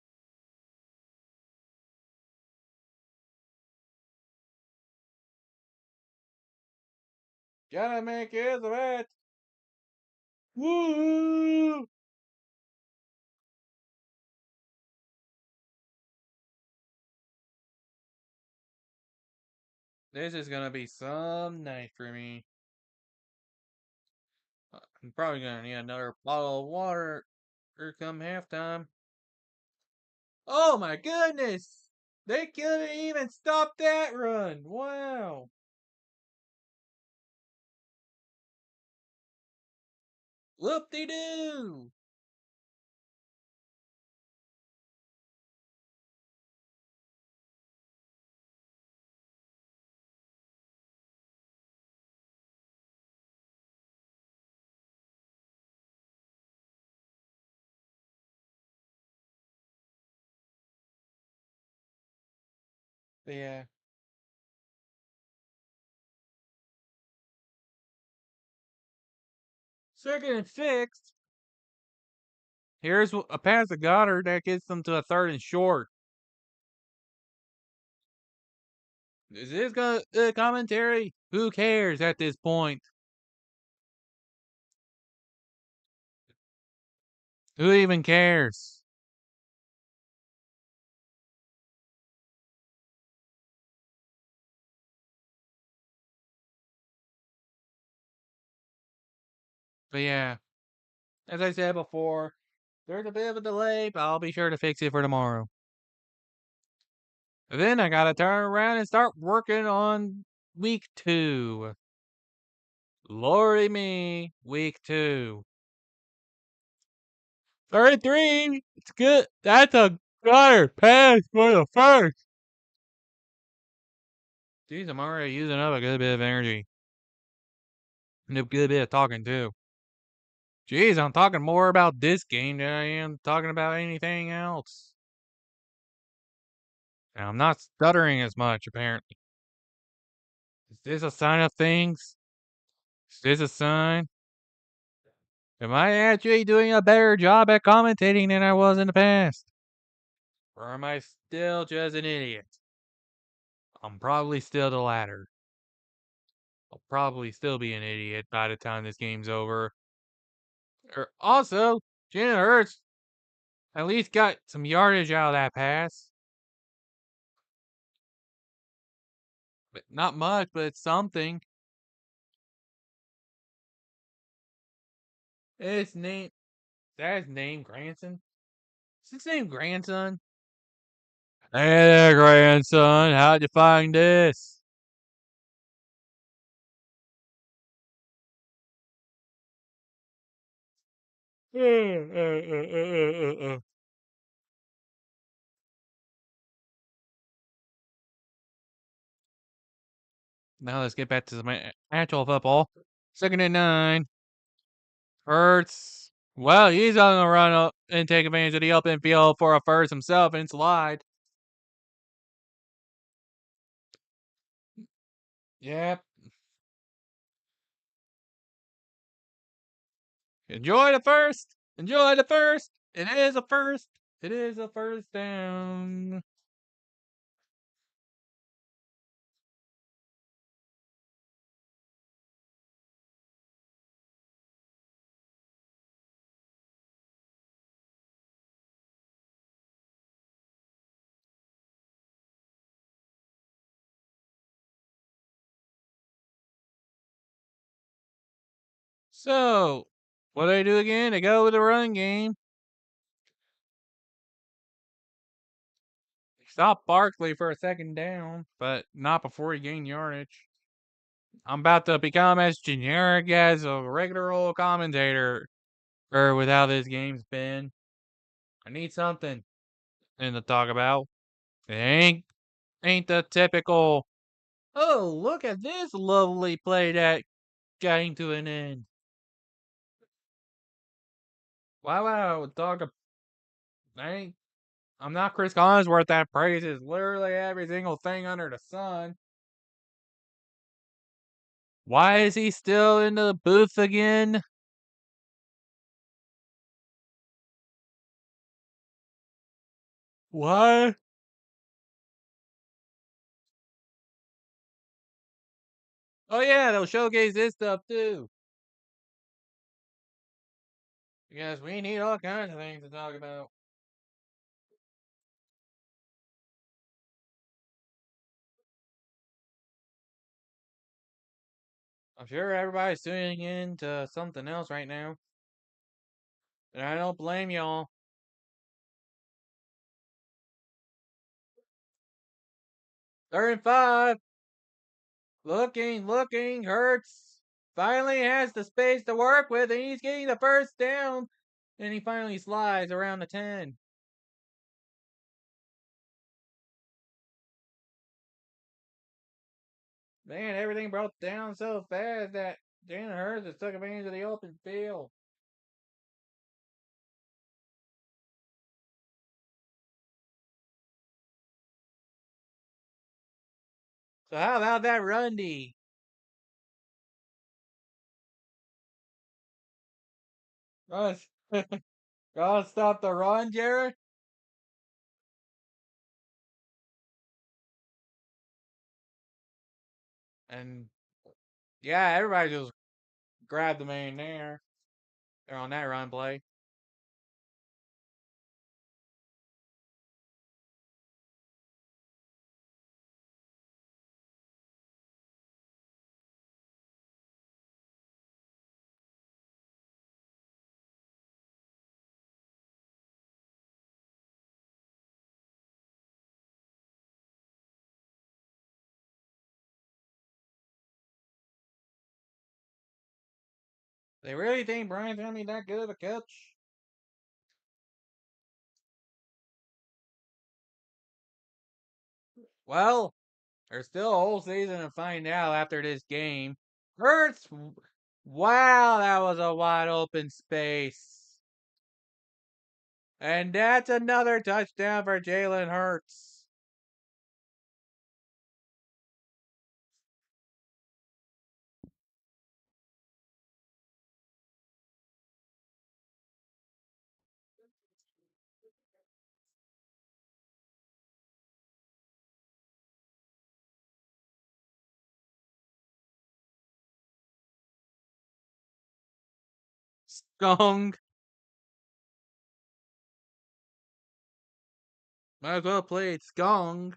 Gotta make use of it. Woo! This is gonna be some night for me. I'm probably gonna need another bottle of water or come halftime. Oh my goodness! They couldn't even stop that run. Wow. Whoop de doo. Yeah. Second and 6. Here's a pass to Goddard that gets them to a third and short. Is this commentary? Who cares at this point? Who even cares? But yeah, as I said before, there's a bit of a delay, but I'll be sure to fix it for tomorrow. And then I gotta turn around and start working on week 2. Lordy me, week 2. 33. It's good. That's a gutter pass for the first. Jeez, I'm already using up a good bit of energy. And a good bit of talking too. Jeez, I'm talking more about this game than I am talking about anything else. And I'm not stuttering as much, apparently. Is this a sign of things? Is this a sign? Am I actually doing a better job at commentating than I was in the past? Or am I still just an idiot? I'm probably still the latter. I'll probably still be an idiot by the time this game's over. Also, Jalen Hurts at least got some yardage out of that pass. But not much, but it's something. His name, is that his name, Grandson? Is his name Grandson? Hey there, grandson. How'd you find this? Now let's get back to some actual football. Second and 9. Hurts. Well, he's gonna run up and take advantage of the open field for a first himself and slide. Yep. Enjoy the first. Enjoy the first. It is a first. It is a first down. So, what do they do again? They go with the run game. Stop Barkley for a second down, but not before he gained yardage. I'm about to become as generic as a regular old commentator, or with how this game's been. I need something to talk about. It ain't the typical. Oh, look at this lovely play that came to an end. Why would I talk? I'm not Chris Collinsworth that praises literally every single thing under the sun. Why is he still in the booth again? What? Oh yeah, they'll showcase this stuff too. Because we need all kinds of things to talk about. I'm sure everybody's tuning in to something else right now. And I don't blame y'all. Third and 5. Looking, Hurts finally has the space to work with, and he's getting the first down. And he finally slides around the 10. Man, everything broke down so fast that Jalen Hurts just took advantage of the open field. So how about that run D? Russ, gotta stop the run, Jared. And yeah, everybody just grabbed the man there. They're on that run play. They really think Brian's gonna be that good of a coach? Well, there's still a whole season to find out after this game. Hurts Wow, that was a wide open space. And that's another touchdown for Jalen Hurts. Skong. Might as well play it Skong.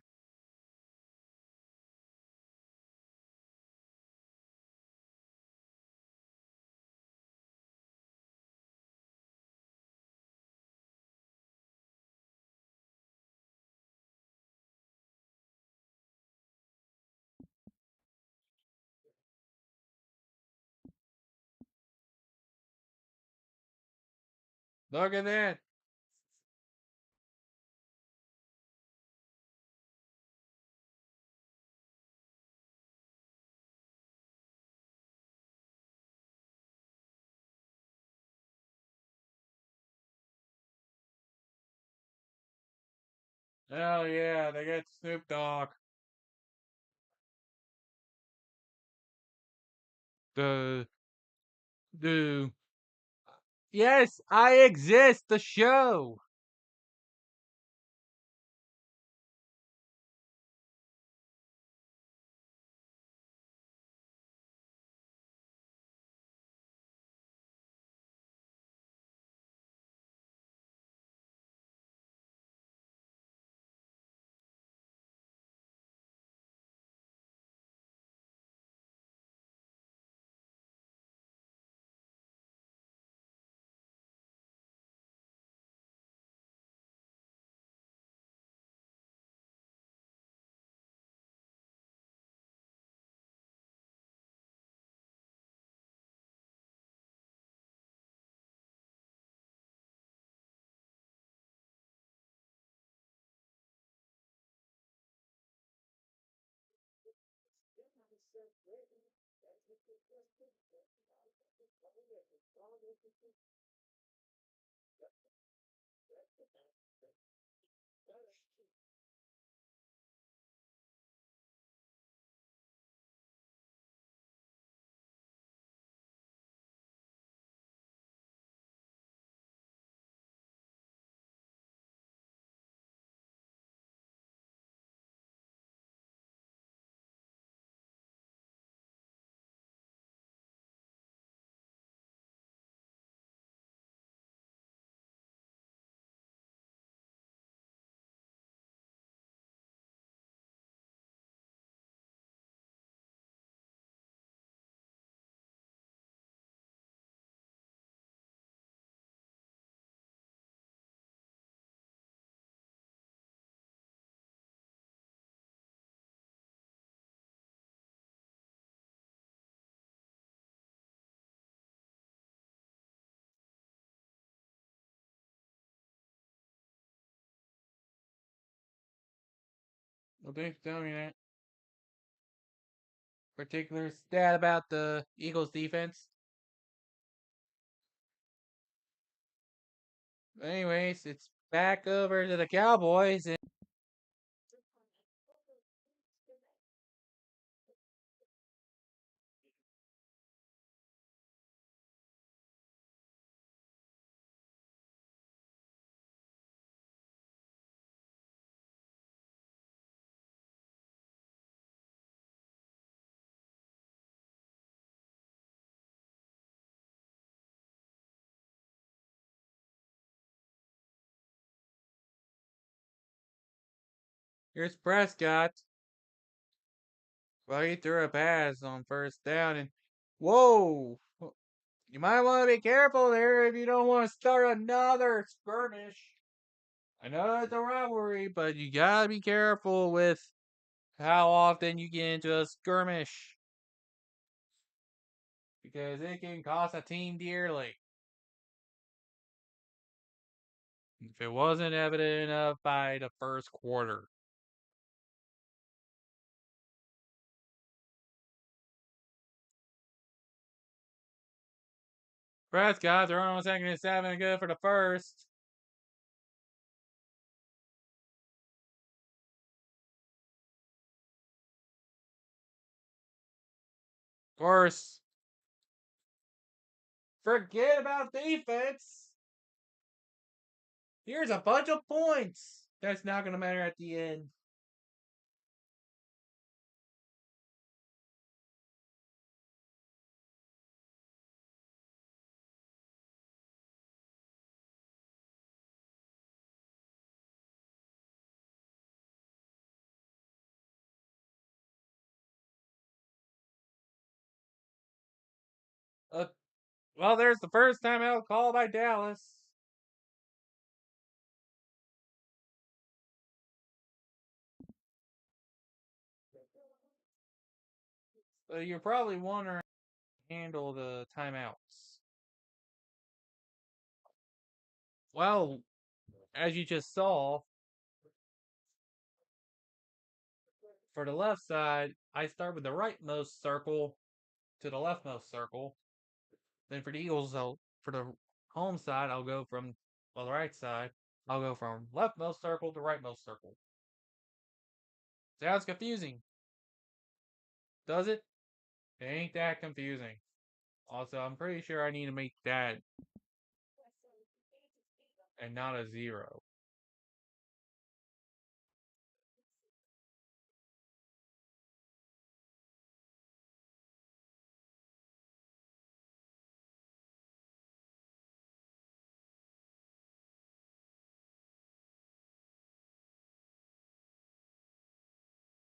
Look at that. Hell yeah, they got Snoop Dogg. The the Yes, I exist, the show. Well, thanks for telling me that. Particular stat about the Eagles defense. Anyways, it's back over to the Cowboys. And here's Prescott. Well, he threw a pass on first down. And whoa! You might want to be careful there if you don't want to start another skirmish. I know it's a rivalry, but you gotta be careful with how often you get into a skirmish. Because it can cost a team dearly. If it wasn't evident enough by the first quarter. Prescott throwing on second and 7 and good for the first. Of course, forget about defense. Here's a bunch of points. That's not going to matter at the end. Uh, well, there's the first timeout called by Dallas. So you're probably wondering how to handle the timeouts. Well, as you just saw, for the left side, I start with the rightmost circle to the leftmost circle. Then for the Eagles, for the home side, I'll go from the right side. I'll go from leftmost circle to rightmost circle. Sounds confusing, does it? It ain't that confusing. Also, I'm pretty sure I need to make that and not a 0.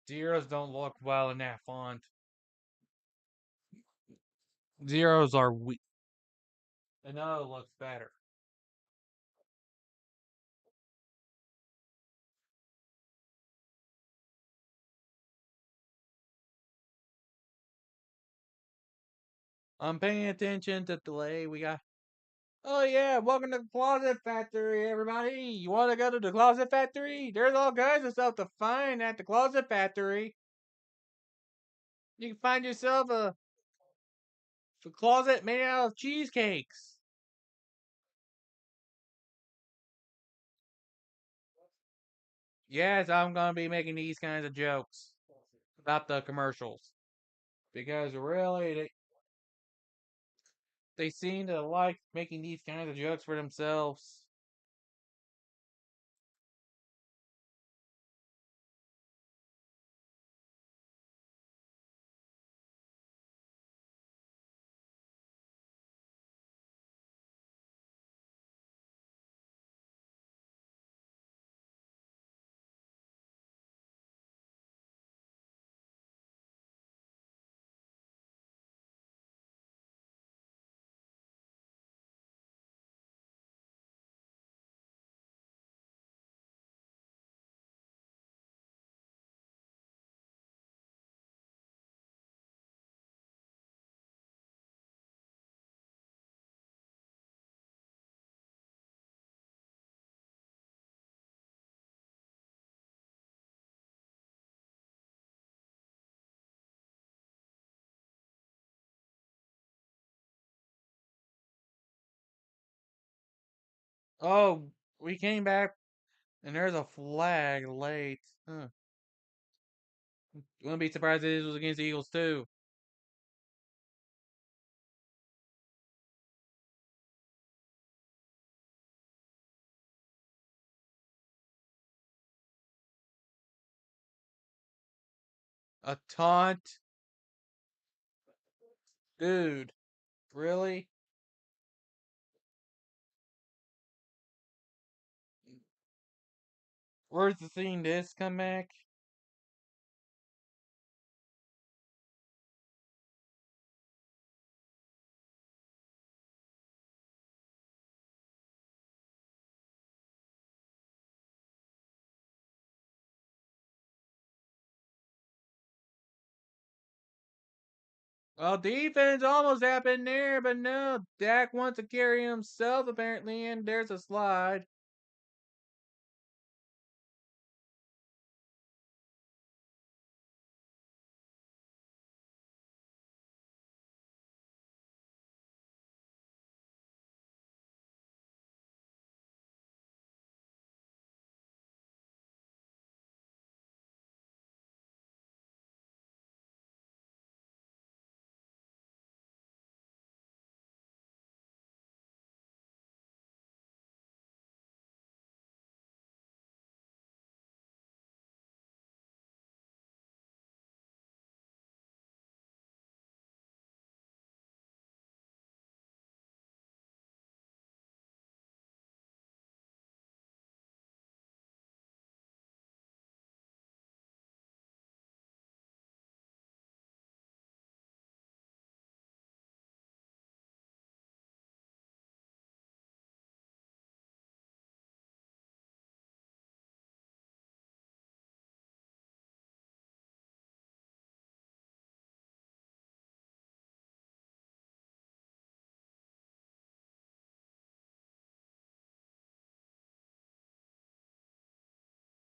Zeros don't look well in that font. Zeros are weak. Another looks better. I'm paying attention to delay. We got. Oh yeah, welcome to the Closet Factory, everybody. You want to go to the Closet Factory? There's all kinds of stuff to find at the Closet Factory. You can find yourself a closet made out of cheesecakes. Yes, I'm gonna be making these kinds of jokes about the commercials because really they seem to like making these kinds of jokes for themselves. Oh, we came back and there's a flag late. Huh. Wouldn't be surprised if this was against the Eagles too. A taunt? Dude, really? Where's the seeing this come back? Well, defense almost happened there, but no. Dak wants to carry himself apparently, and there's a slide.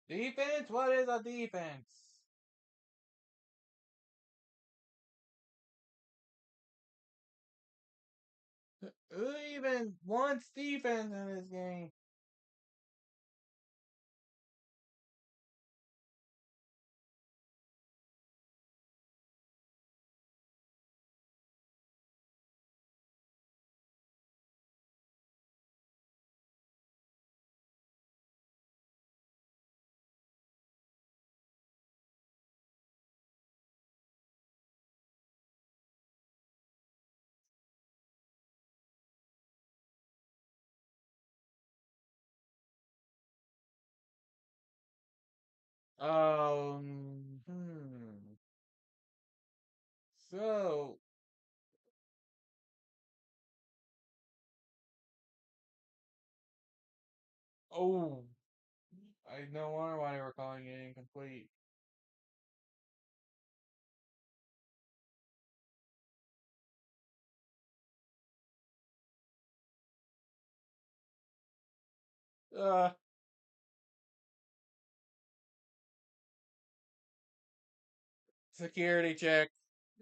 Defense? What is a defense? Who even wants defense in this game? Hmm. So, oh, I no wonder why they were calling it incomplete. Uh, Security check.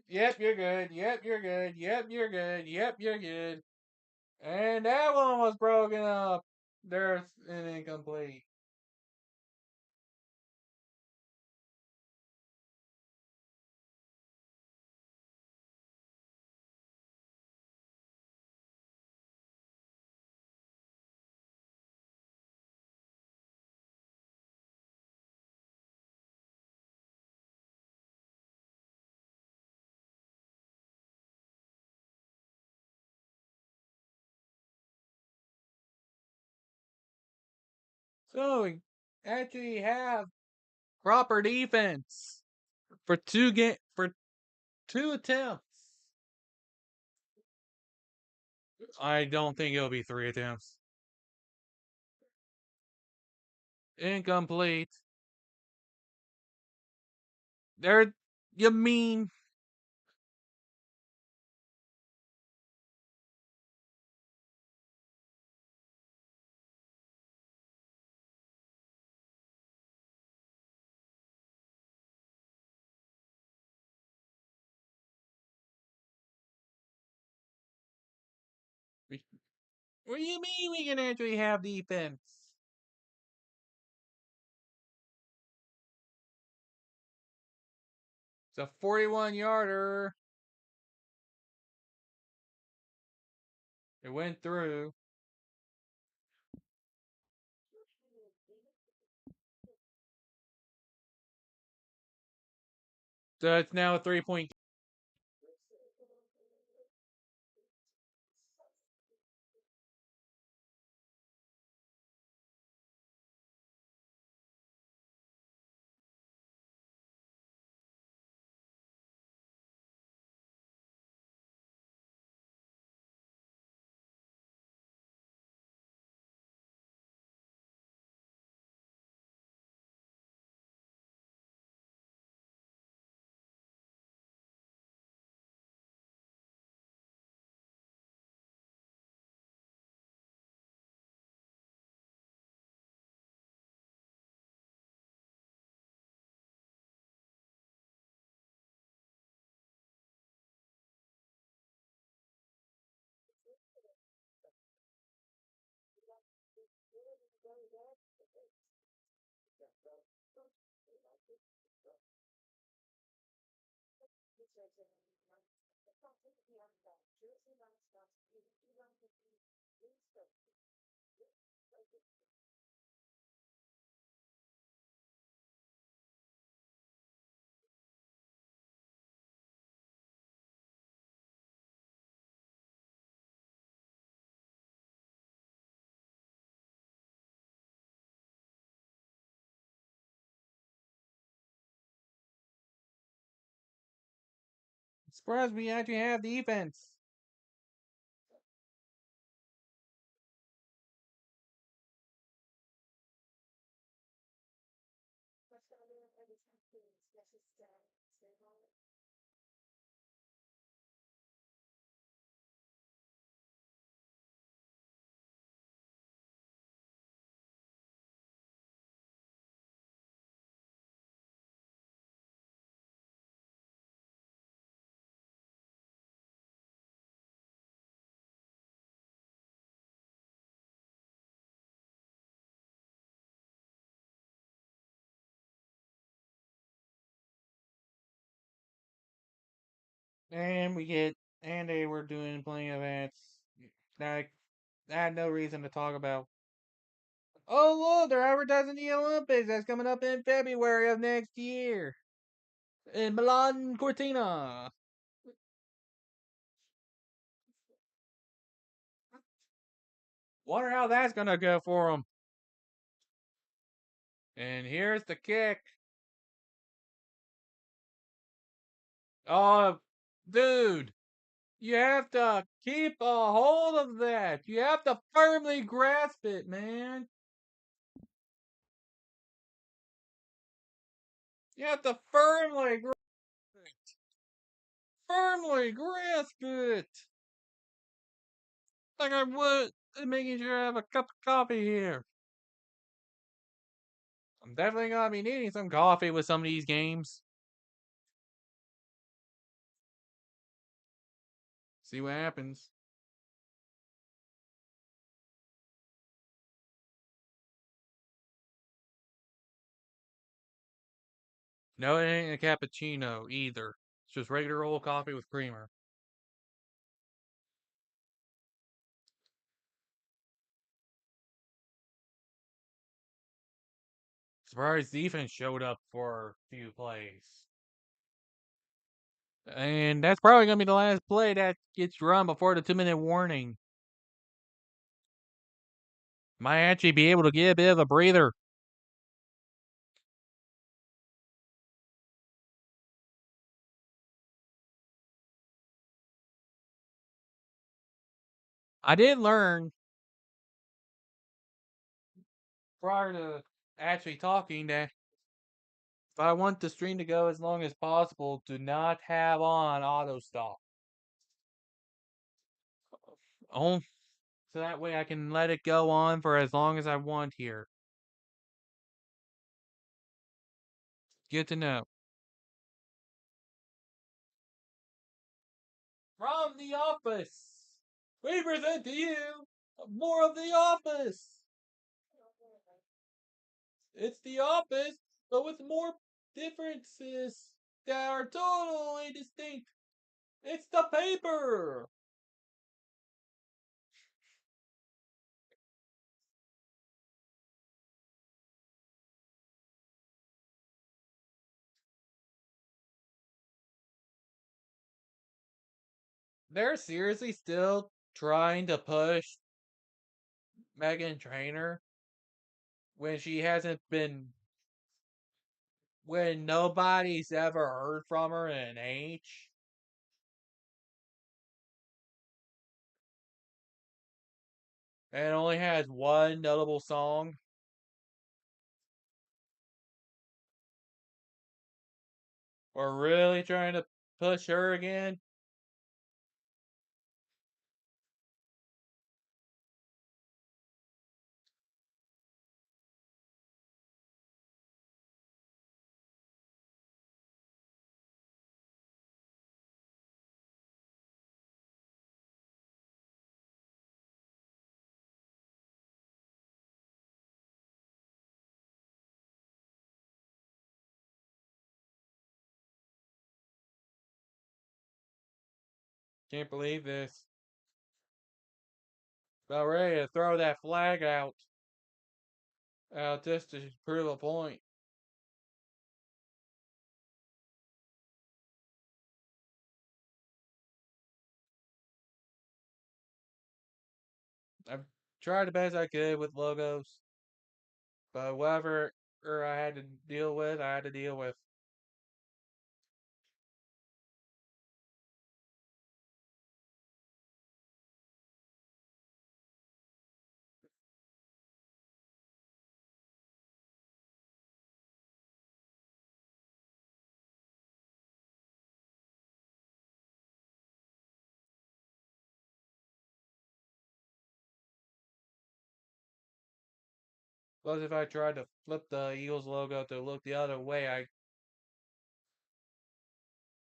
Yep, you're good. Yep, you're good. Yep, you're good. Yep, you're good. And that one was broken up. There's an incomplete. So we actually have proper defense for two attempts. I don't think it'll be three attempts. Incomplete. There, you mean what do you mean we can actually have defense? It's a 41 yarder. It went through. So it's now a 3 point. Surprised we actually have defense. And they were doing plenty of events that I had no reason to talk about. Oh look, they're advertising the Olympics that's coming up in February of next year in Milan Cortina. Wonder how that's gonna go for them. And here's the kick. Oh, dude, you have to keep a hold of that. You have to firmly grasp it, man. You have to firmly grasp it. Like I would making sure I have a cup of coffee here. I'm definitely gonna be needing some coffee with some of these games. See what happens. No, it ain't a cappuccino either. It's just regular old coffee with creamer. Surprised defense showed up for a few plays. And that's probably going to be the last play that gets run before the 2-minute warning. Might actually be able to get a bit of a breather. I did learn prior to actually talking that if I want the stream to go as long as possible, do not have on auto stop. Oh, so that way I can let it go on for as long as I want here. Good to know. From the office, we present to you more of the office. It's the office, but with more differences that are totally distinct. It's the paper. They're seriously still trying to push Megan Trainor when she hasn't been, when nobody's ever heard from her in an age. And only has one notable song. We're really trying to push her again. Can't believe this. About ready to throw that flag out just to prove a point. I've tried the best I could with logos, but whatever I had to deal with, I had to deal with. Plus, if I tried to flip the Eagles logo to look the other way,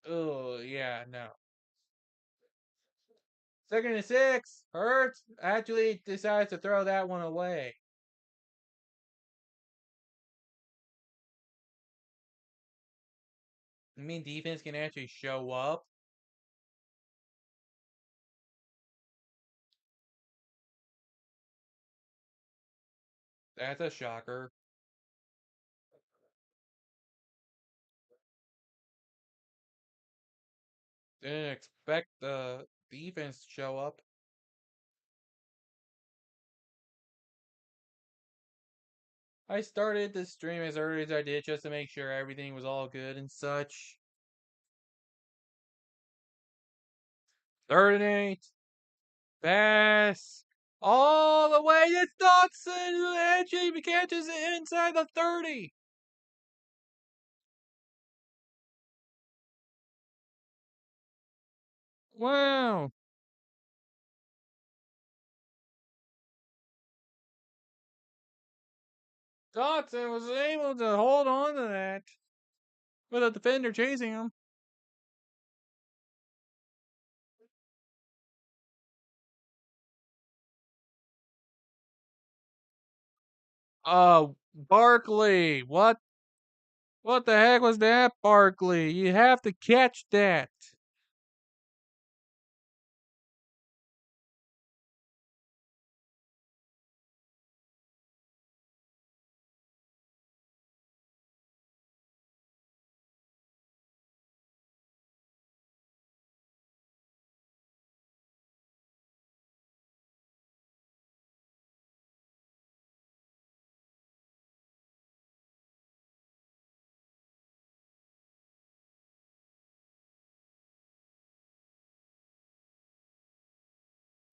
oh yeah, no. 2nd and 6. Hurts actually decides to throw that one away. I mean, defense can actually show up. That's a shocker. Didn't expect the defense to show up. I started the stream as early as I did just to make sure everything was all good and such. 38. Pass. All the way to Dotson, who actually catches it inside the 30. Wow. Dotson was able to hold on to that with a defender chasing him. Barkley. What the heck was that, Barkley? You have to catch that.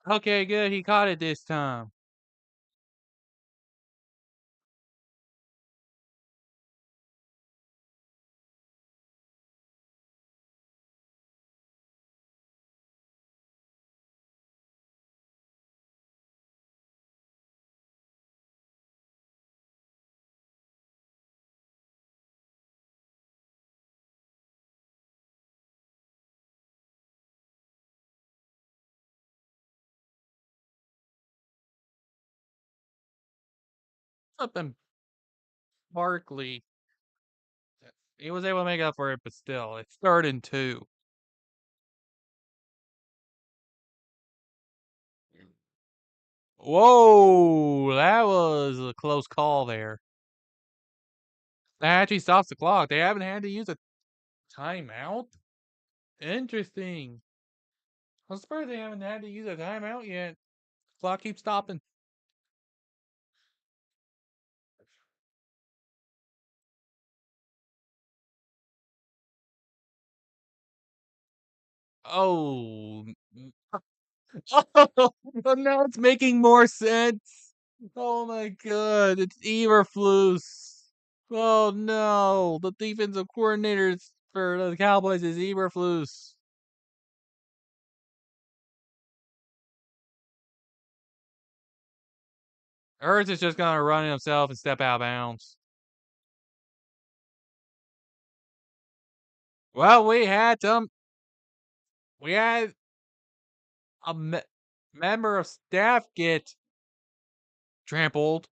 Okay, good. He caught it this time. Something Barkley. He was able to make up for it, but still, it's 3rd and 2. Whoa, that was a close call there. That actually stops the clock. They haven't had to use a timeout. Interesting. I'm surprised they haven't had to use a timeout yet. Clock keeps stopping. Oh, oh, now it's making more sense. Oh my god, it's Eberflus. Oh no, the defensive coordinators for the Cowboys is Eberflus. Ertz is just gonna run it himself and step out of bounds. Well, we had a member of staff get trampled.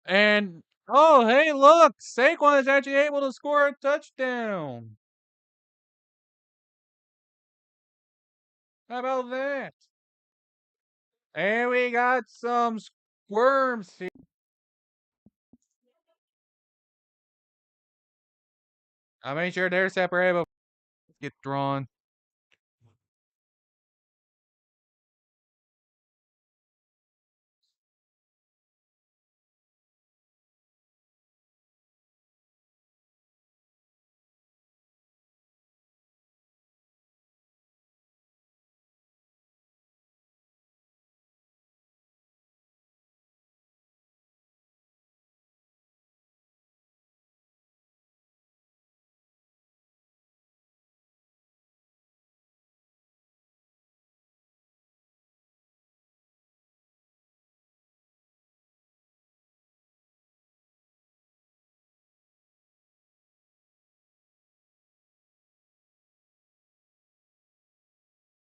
And oh, hey, look, Saquon is actually able to score a touchdown. How about that? And we got some squirms here. I made sure they're separated before they get drawn.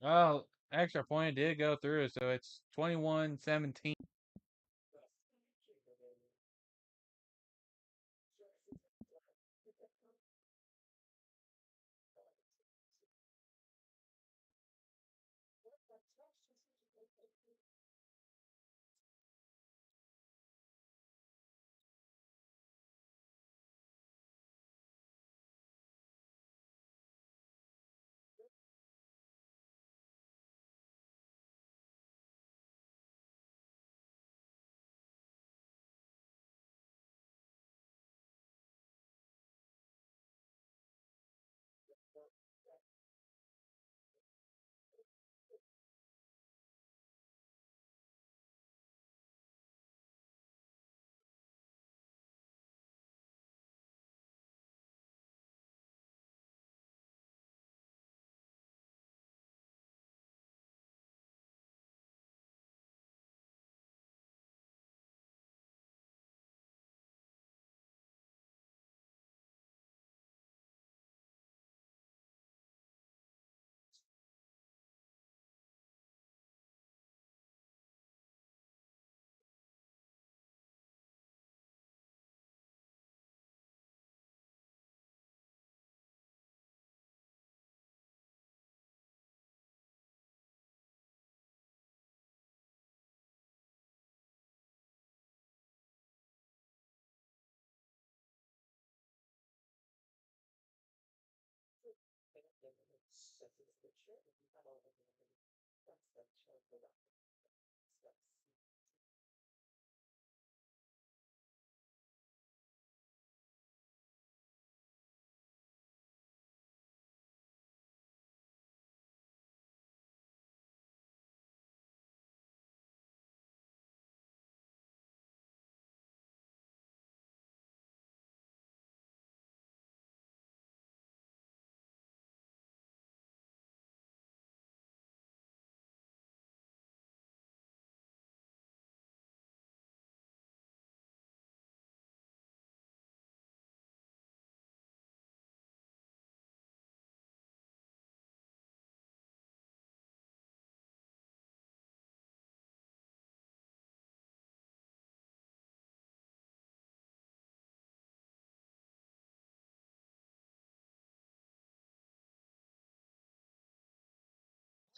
Oh, extra point did go through, so it's 21-17.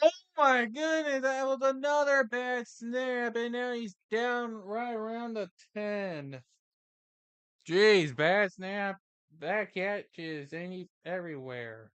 Oh my goodness, that was another bad snap, and now he's down right around the 10. Jeez, bad snap. That catch is everywhere.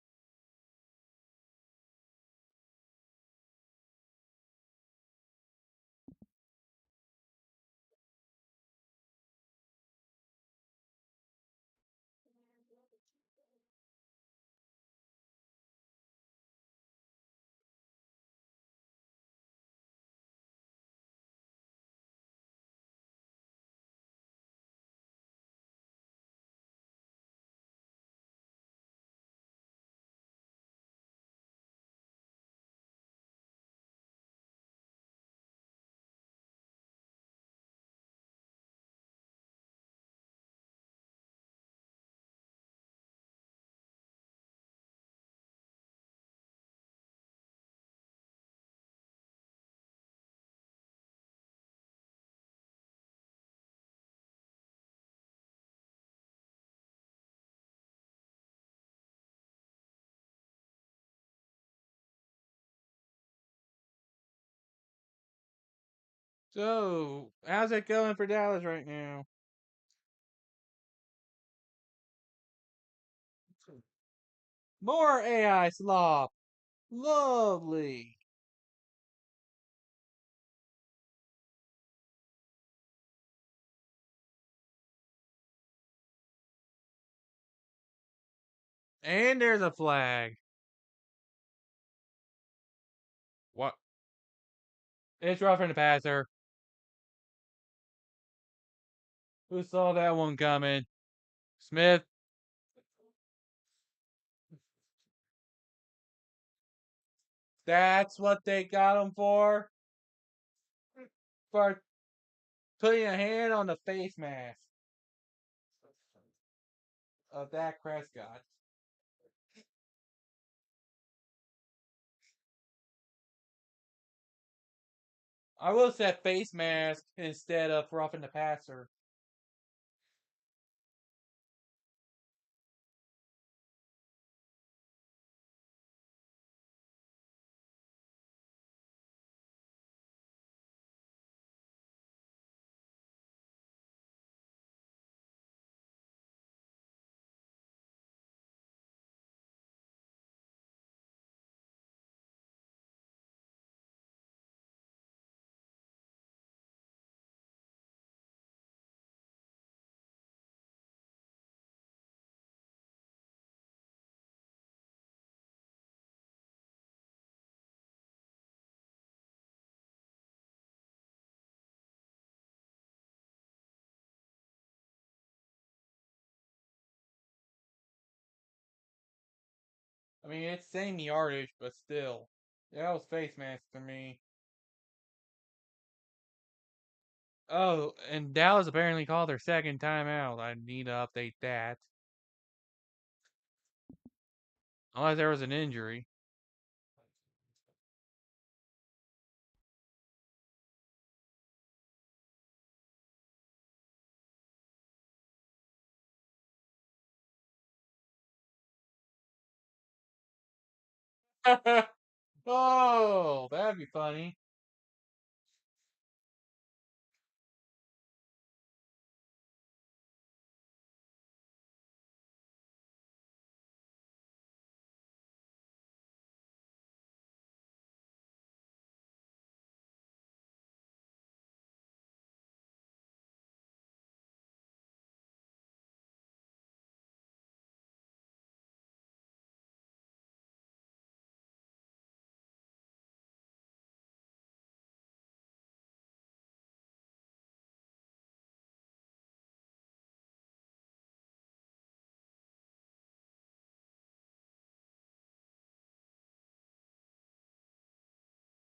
So, how's it going for Dallas right now? More AI slop. Lovely. And there's a flag. What? It's roughing the passer. Who saw that one coming? Smith. That's what they got him for? For putting a hand on the face mask of Dak Prescott. I will say face mask instead of roughing the passer. I mean, it's same yardage, but still. Yeah, that was face mask to me. Oh, and Dallas apparently called their second timeout. I need to update that. Unless there was an injury. Oh, that'd be funny.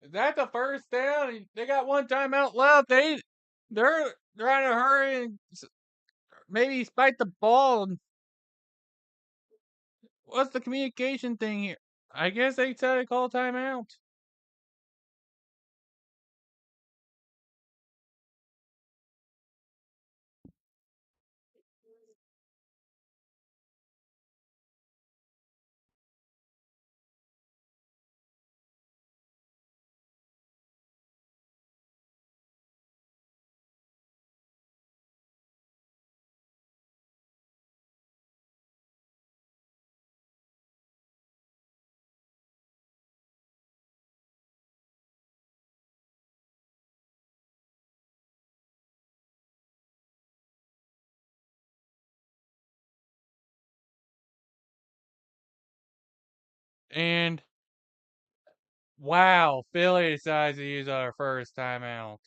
Is that the first down? They got one timeout left. They're in a hurry and maybe spike the ball. What's the communication thing here? I guess they said to call timeout. And wow, Philly decides to use our first timeout.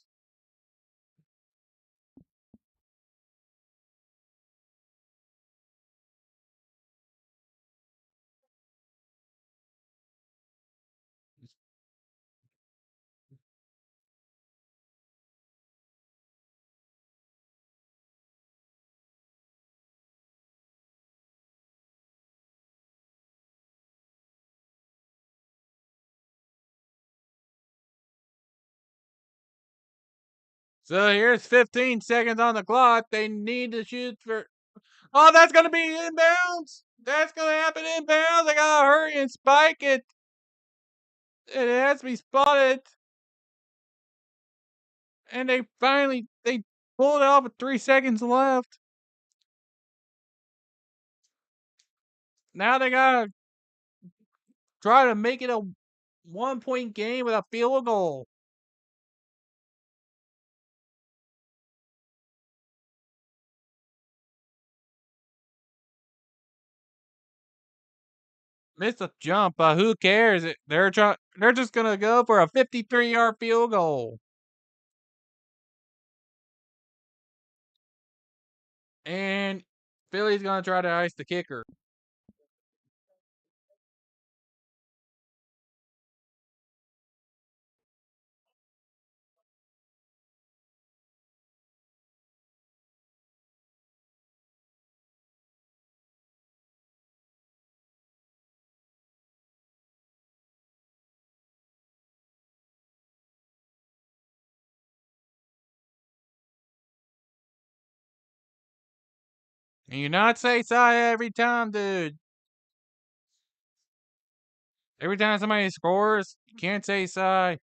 So here's 15 seconds on the clock. They need to shoot for. Oh, that's gonna be inbounds. That's gonna happen inbounds. They gotta hurry and spike it. It has to be spotted. And they pulled it off with 3 seconds left. Now they gotta try to make it a 1 point game with a field goal. Missed a jump, but who cares? They're just gonna go for a 53-yard field goal. And Philly's gonna try to ice the kicker. And you not say sigh every time, dude. Every time somebody scores, you can't say sigh.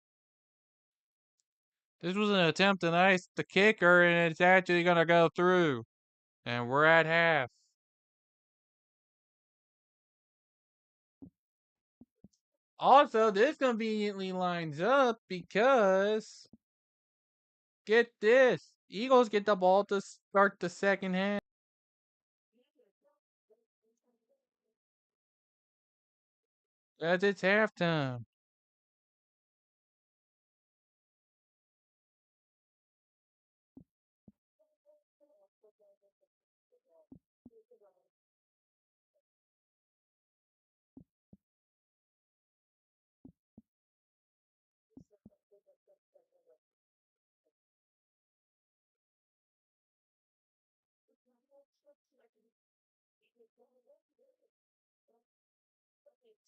This was an attempt to ice the kicker, and it's actually gonna go through. And we're at half. Also, this conveniently lines up because get this. Eagles get the ball to start the second half. As it's halftime.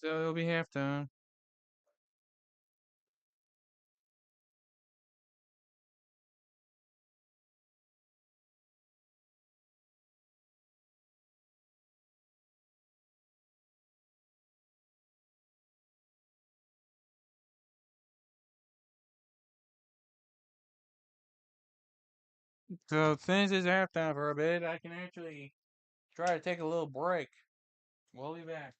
So it'll be halftime. So since it's halftime for a bit, I can actually try to take a little break. We'll be back.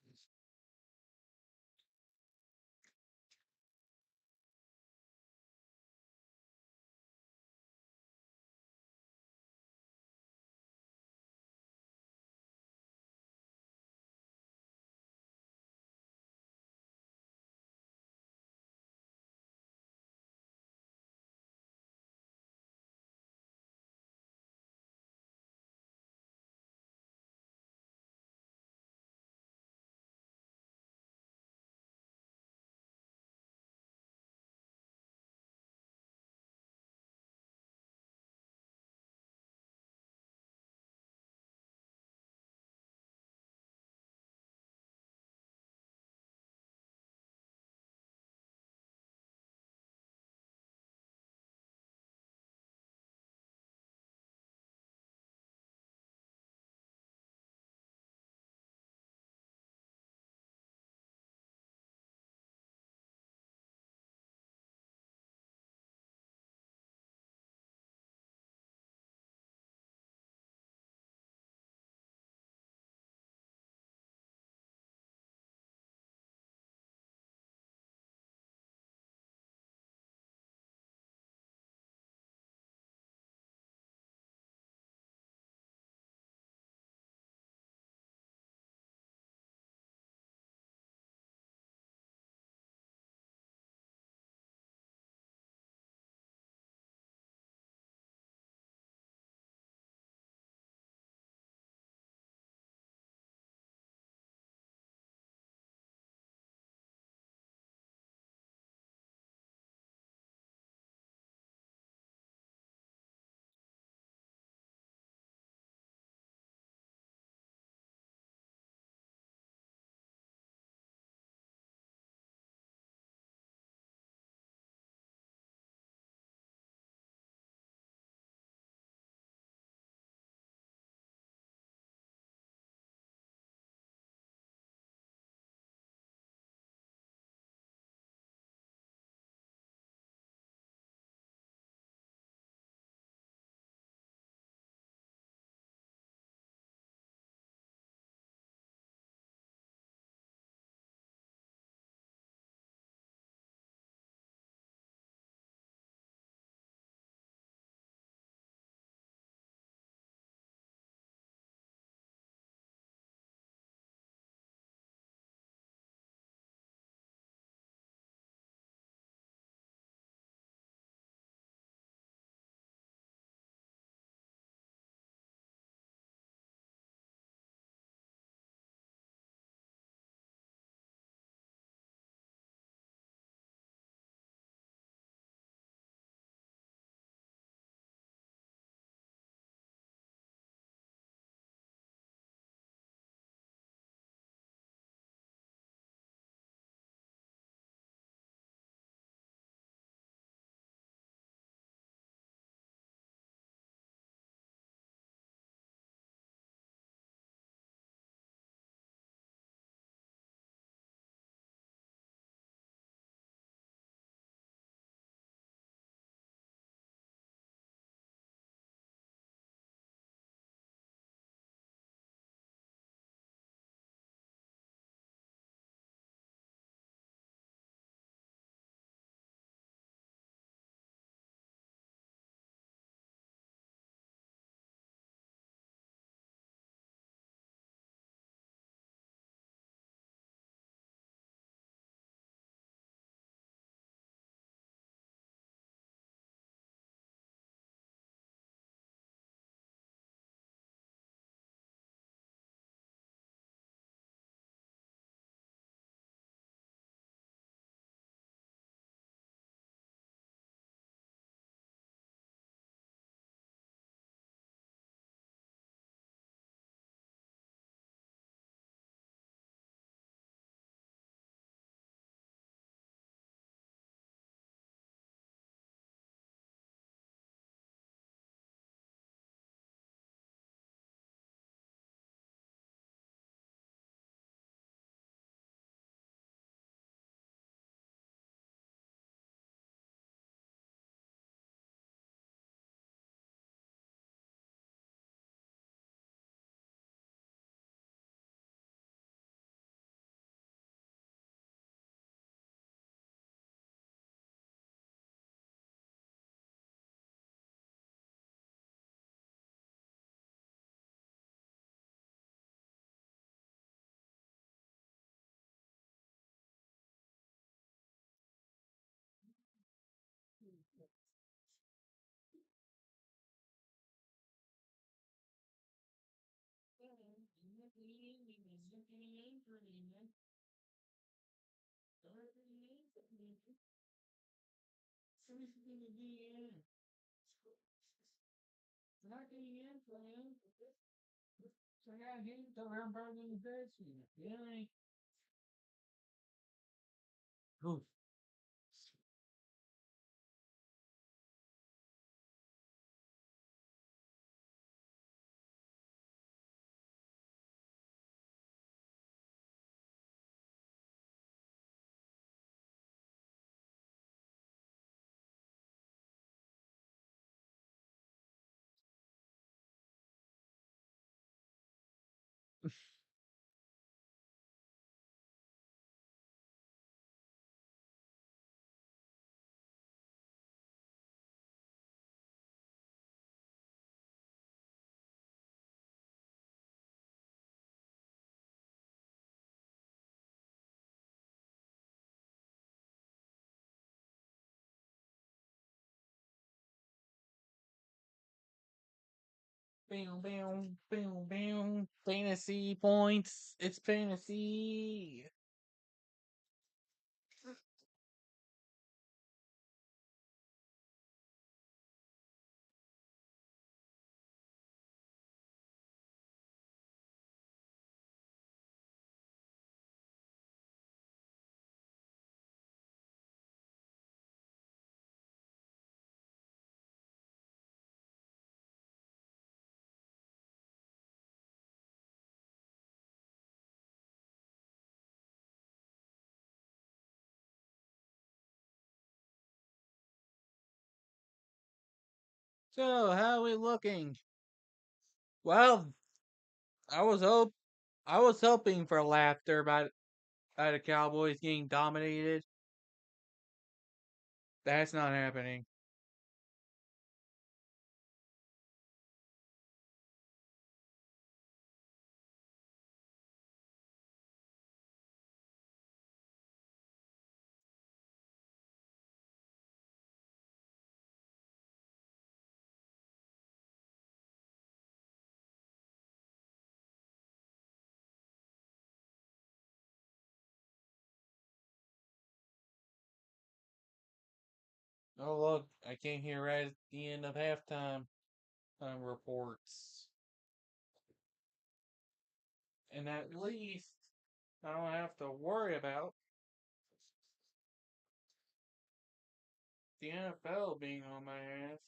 Oof. Bam, bam, bam, bam. Fantasy points. It's fantasy. So, how are we looking? Well, I was hope I was hoping for laughter by the Cowboys getting dominated. That's not happening. Oh look, I came here right at the end of halftime reports, and at least I don't have to worry about the NFL being on my ass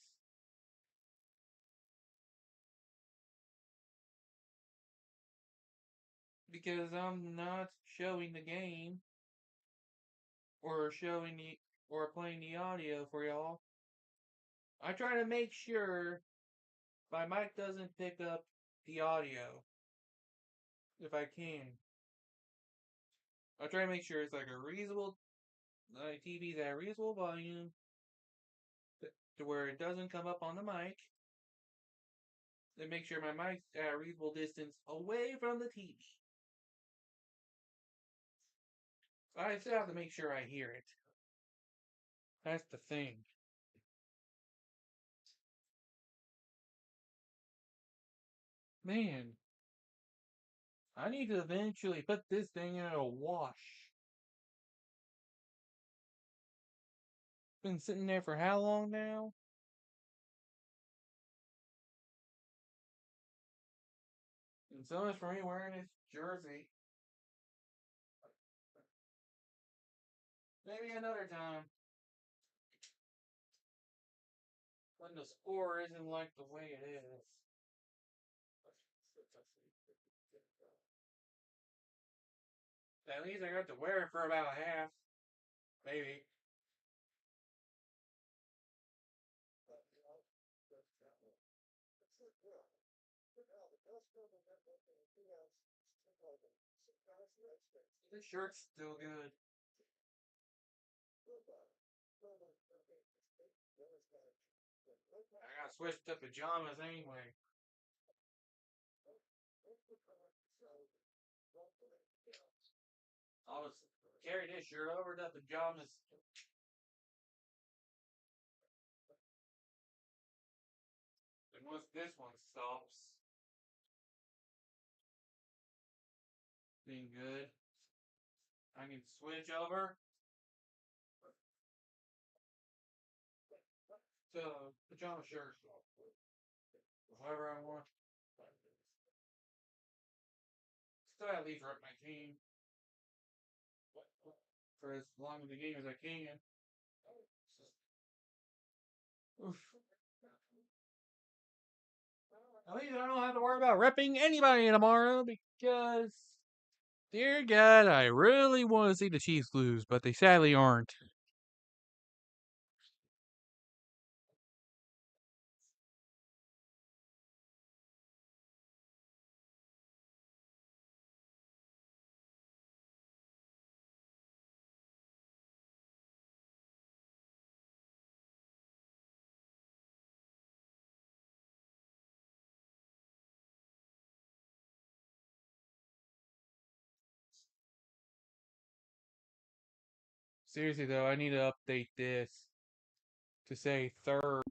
because I'm not showing the game or showing the or playing the audio for y'all. I try to make sure my mic doesn't pick up the audio if I can. I try to make sure it's like a reasonable TV's at a reasonable volume to where it doesn't come up on the mic. Then make sure my mic's at a reasonable distance away from the TV. I still have to make sure I hear it. That's the thing. Man, I need to eventually put this thing in a wash. Been sitting there for how long now? And so much for me wearing this jersey. Maybe another time when the score isn't like the way it is. At least I got to wear it for about a half, maybe. This shirt's still good. I got switched to pajamas anyway. I'll just carry this shirt over to pajamas. And once this one stops, being good. I can switch over to pajama shirt. Whatever I want. Still at least rep my team for as long of the game as I can. Oof. At least I don't have to worry about repping anybody tomorrow because, dear God, I really want to see the Chiefs lose, but they sadly aren't. Seriously, though, I need to update this to say third.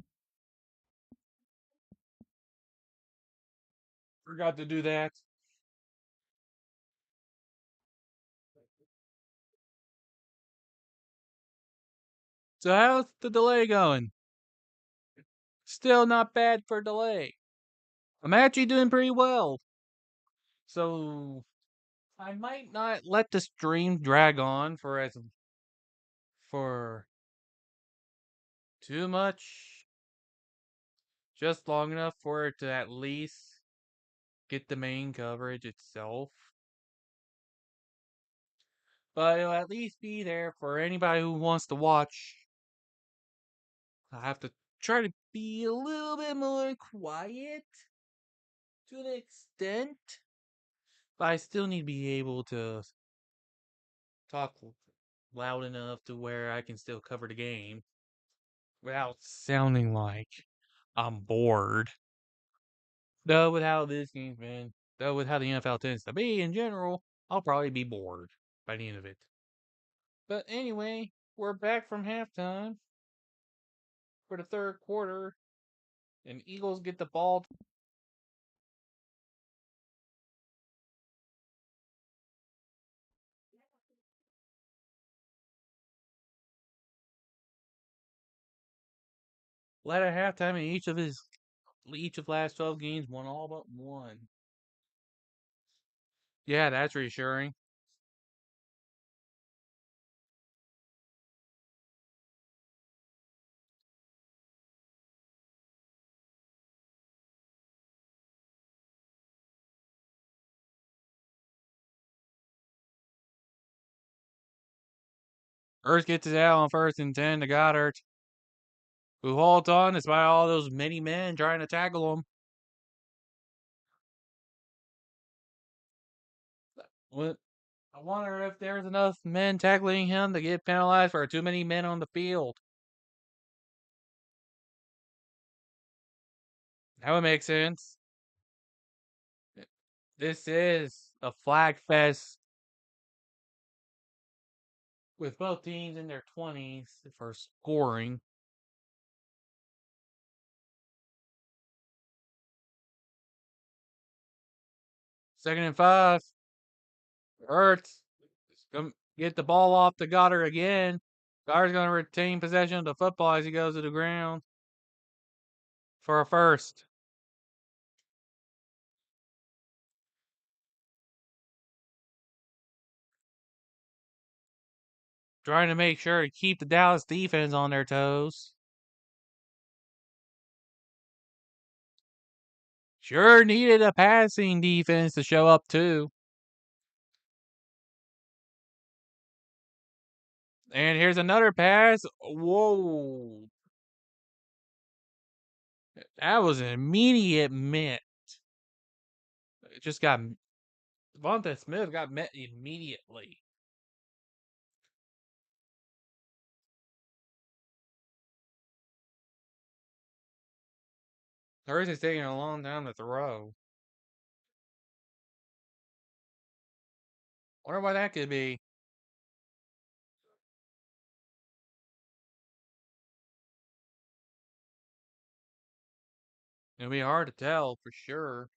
Forgot to do that. So, how's the delay going? Still not bad for delay. I'm actually doing pretty well. So, I might not let the stream drag on for too much. Just long enough for it to at least get the main coverage itself. But it'll at least be there for anybody who wants to watch. I have to try to be a little bit more quiet to an extent. But I still need to be able to talk loud enough to where I can still cover the game without sounding like I'm bored. Though with how this game's been, though with how the NFL tends to be in general, I'll probably be bored by the end of it. But anyway, we're back from halftime for the third quarter, and Eagles get the ball. Led at halftime in each of last 12 games, won all but one. Yeah, that's reassuring. Ertz gets it out on 1st and 10 to Goddard, who holds on despite all those many men trying to tackle him. I wonder if there's enough men tackling him to get penalized for too many men on the field. That would make sense. This is a flag fest with both teams in their 20s for scoring. Second and 5. Ertz get the ball off to Goddard again. Goddard's going to retain possession of the football as he goes to the ground for a first. Trying to make sure to keep the Dallas defense on their toes. Sure needed a passing defense to show up too. And here's another pass. Whoa. That was an immediate met. It just got Devonta Smith got met immediately. Hurts is taking a long time to throw. Wonder why that could be. It'll be hard to tell for sure.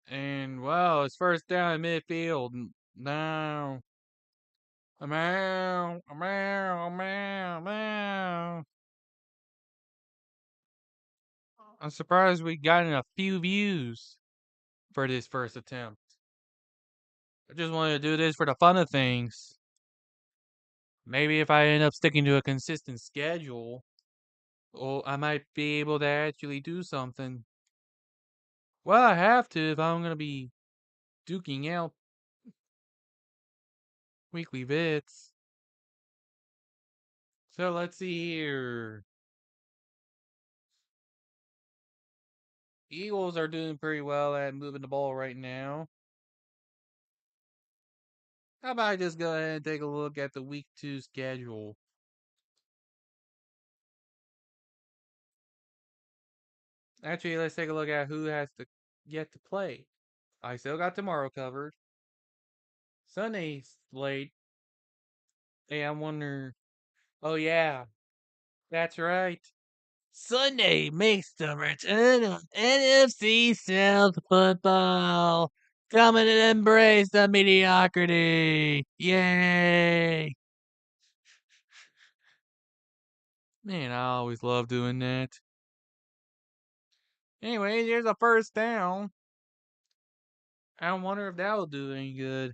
And, well, it's first down in midfield. Now, I'm out, I'm out, I'm out, I'm out. I'm surprised we gotten a few views for this first attempt. I just wanted to do this for the fun of things. Maybe if I end up sticking to a consistent schedule, well, I might be able to actually do something. Well, I have to if I'm gonna be duking out weekly bits. So let's see here. Eagles are doing pretty well at moving the ball right now. How about I just go ahead and take a look at the week 2 schedule? Actually, let's take a look at who has to yet to play. I still got tomorrow covered. Sunday's late. Hey, I wonder. Oh, yeah, that's right. Sunday makes the return of NFC South football. Coming to embrace the mediocrity. Yay! Man, I always love doing that. Anyway, here's a first down. I wonder if that'll do any good.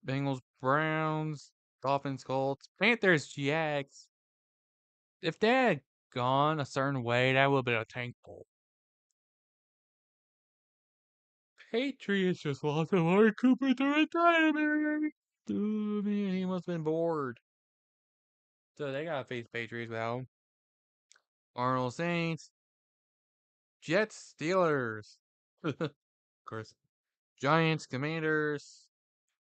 Bengals, Browns, Dolphins, Colts, Panthers, Jags. If they had gone a certain way, that would have been a tank pull. Patriots just lost Amari Cooper to retirement. Oh, man, he must have been bored. So they gotta face Patriots without him. Arnold Saints, Jets, Steelers. Of course. Giants, Commanders,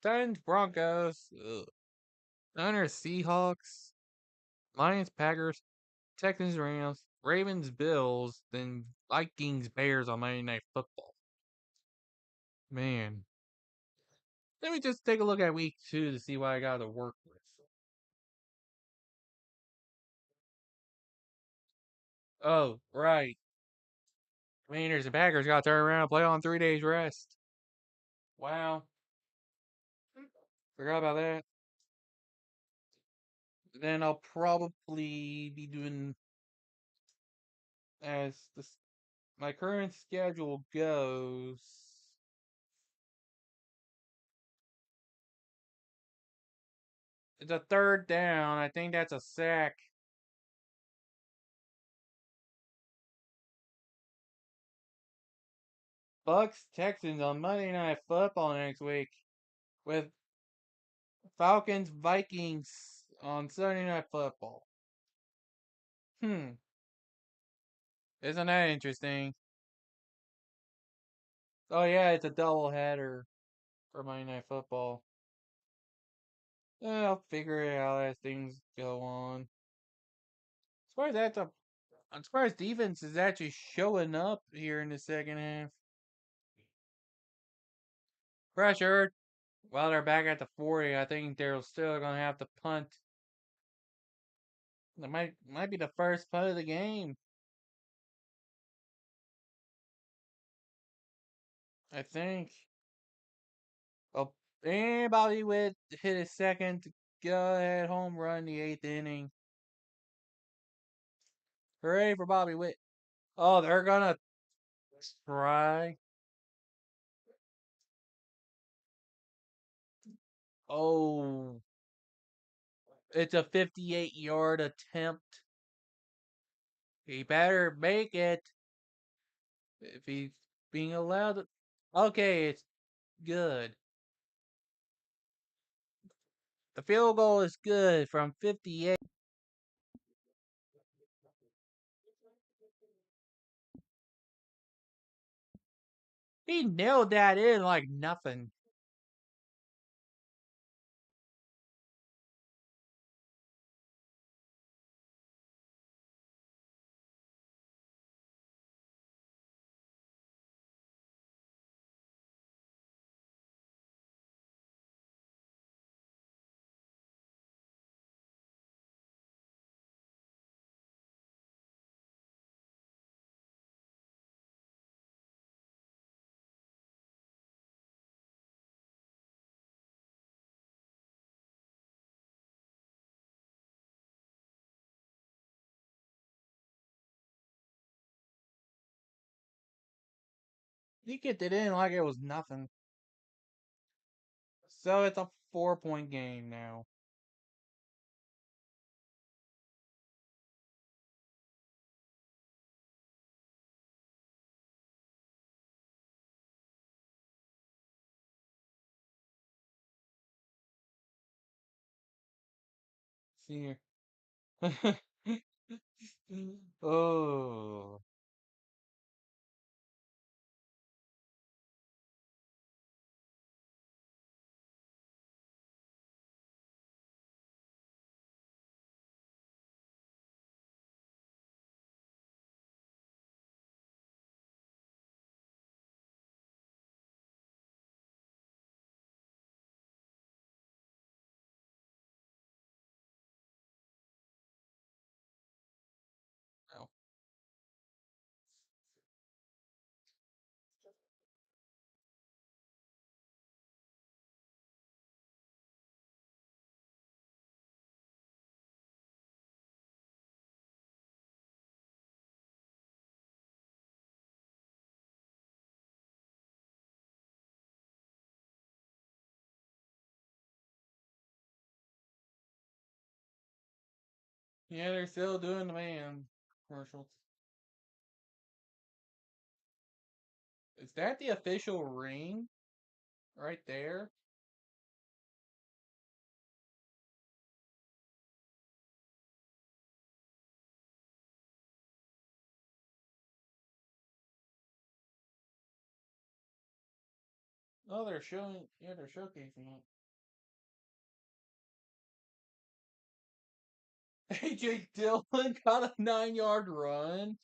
Titans, Broncos, Niners, Seahawks, Lions, Packers, Texans, Rams, Ravens, Bills, then Vikings, Bears on Monday Night Football. Man. Let me just take a look at week 2 to see what I got to work with. Oh, right. Commanders and Packers got to turn around and play on 3 days rest. Wow. Forgot about that. Then I'll probably be doing as this, my current schedule goes. It's a third down. I think that's a sack. Bucks Texans on Monday Night Football next week with Falcons Vikings on Sunday Night Football. Hmm. Isn't that interesting? Oh yeah, it's a double header for Monday Night Football. I'll figure it out as things go on. As far as that's a, as far as defense is actually showing up here in the second half. Pressure. While they're back at the 40, I think they're still gonna have to punt. That might be the first punt of the game. I think. Oh, anybody with hit a second go ahead home run the 8th inning. Hooray for Bobby Witt. Oh, they're gonna try. Oh, it's a 58-yard attempt. He better make it if he's being allowed to. Okay, it's good. The field goal is good from 58. He nailed that in like nothing. He kicked it in like it was nothing. So it's a 4-point game now. See here. Oh. Oh. Yeah, they're still doing the man commercials. Is that the official ring right there? Oh, they're showing. Yeah, they're showcasing it. AJ Dillon got a 9-yard run.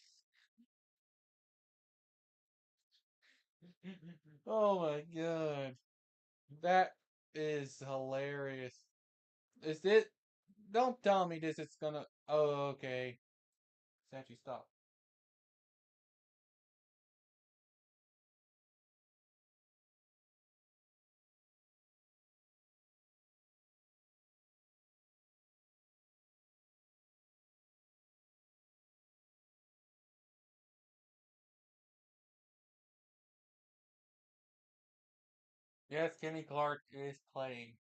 Oh my god. That is hilarious. Is it? Don't tell me this is gonna. Oh, okay. It's actually stop. Yes, Kenny Clark is playing.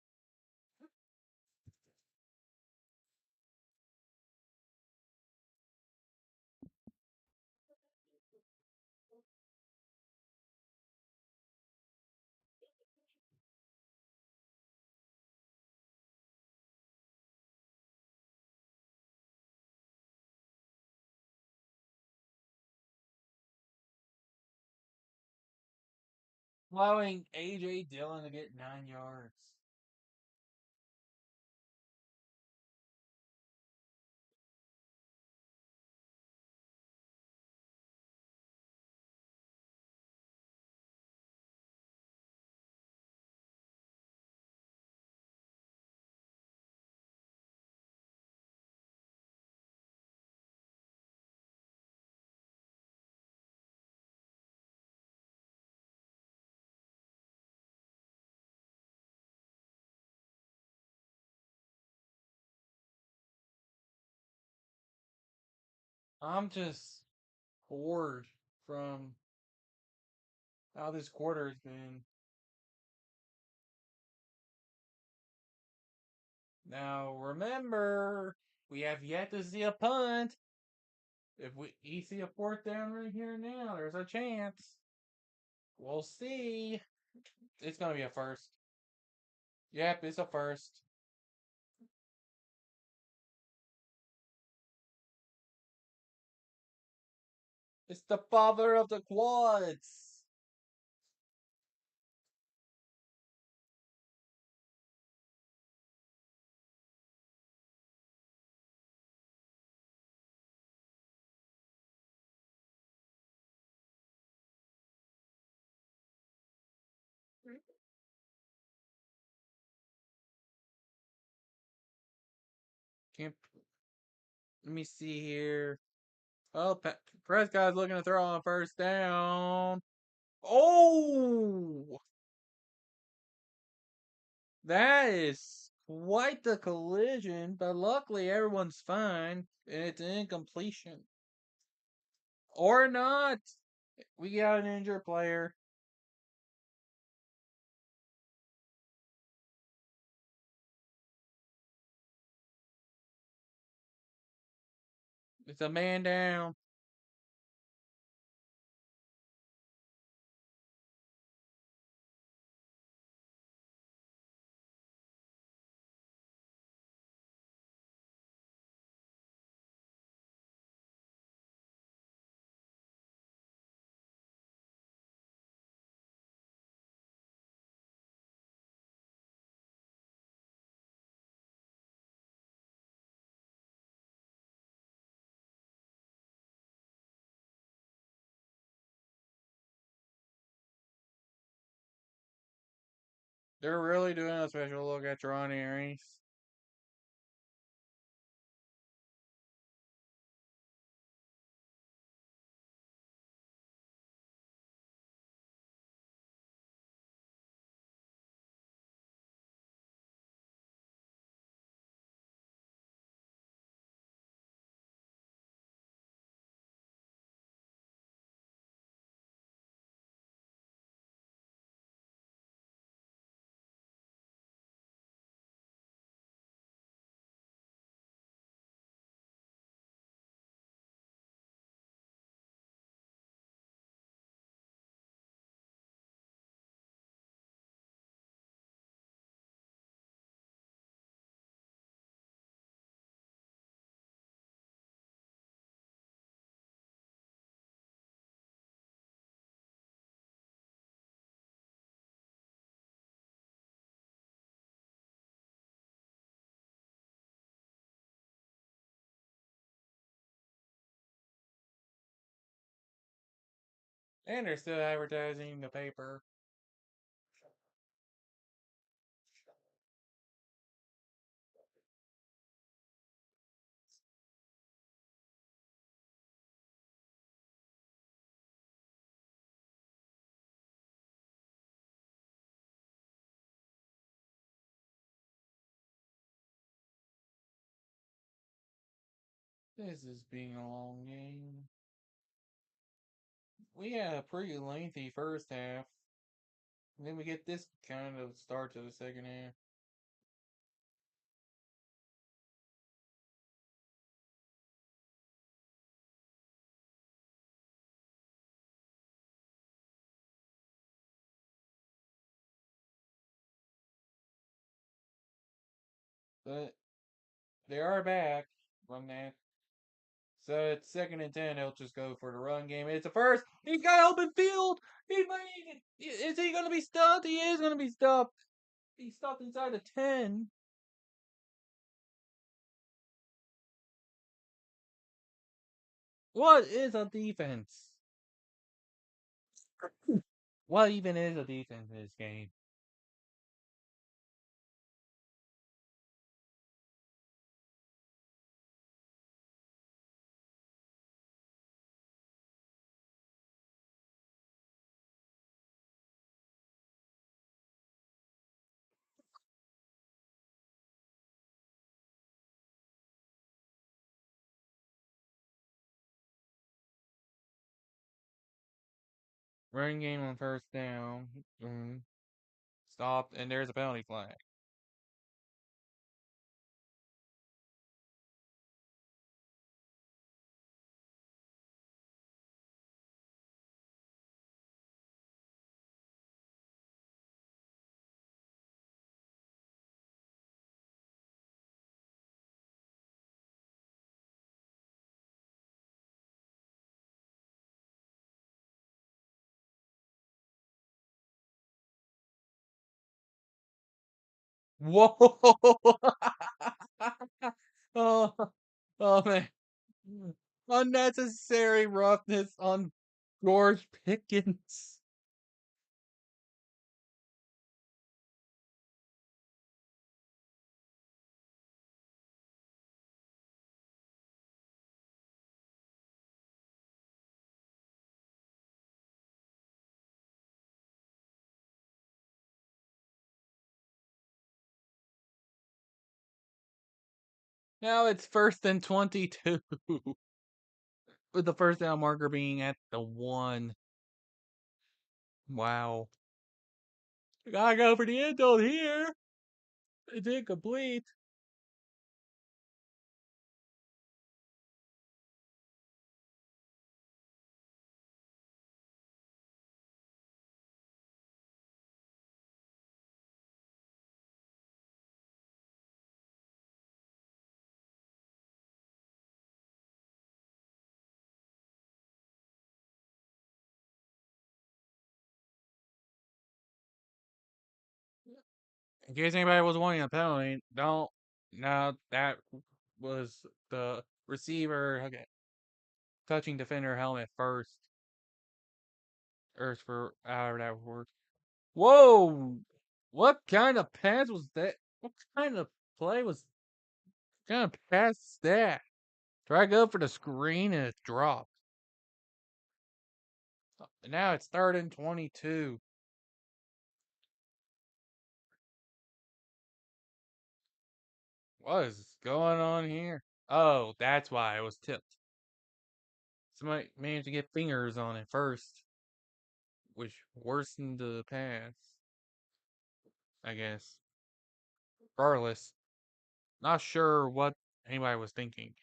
Allowing AJ Dillon to get 9 yards. I'm just bored from how this quarter has been. Now, remember, we have yet to see a punt. If we see a fourth down right here now, there's a chance. We'll see. It's going to be a first. Yep, it's a first. It's the father of the quads. Can't, let me see here. Oh, Prescott's looking to throw on first down. Oh! That is quite the collision, but luckily everyone's fine and it's an incompletion. Or not. We got an injured player. It's a man down. They're really doing a special look at Ron Aries. And they're still advertising the paper. This is being a long game. We had a pretty lengthy first half. And then we get this kind of start to the second half. But they are back from that. So it's 2nd and 10. He'll just go for the run game. It's a first. He's got open field. He made it. Is he going to be stopped? He is going to be stopped. He's stopped inside the 10. What is a defense? What even is a defense in this game? Run game on first down. Stopped, and there's a penalty flag. Whoa! oh, oh man. Unnecessary roughness on George Pickens. Now it's 1st and 22. With the first down marker being at the 1. Wow. Gotta go for the end zone here. It's incomplete. In case anybody was wanting a penalty, don't. No, that was the receiver okay, touching defender helmet first. Or for however that works. Whoa! What kind of pass was that? What kind of play was what kind of pass is that? Try to go for the screen and it dropped. And now it's 3rd and 22. What is going on here? Oh, that's why it was tipped. Somebody managed to get fingers on it first, which worsened the pass, I guess. Regardless, not sure what anybody was thinking.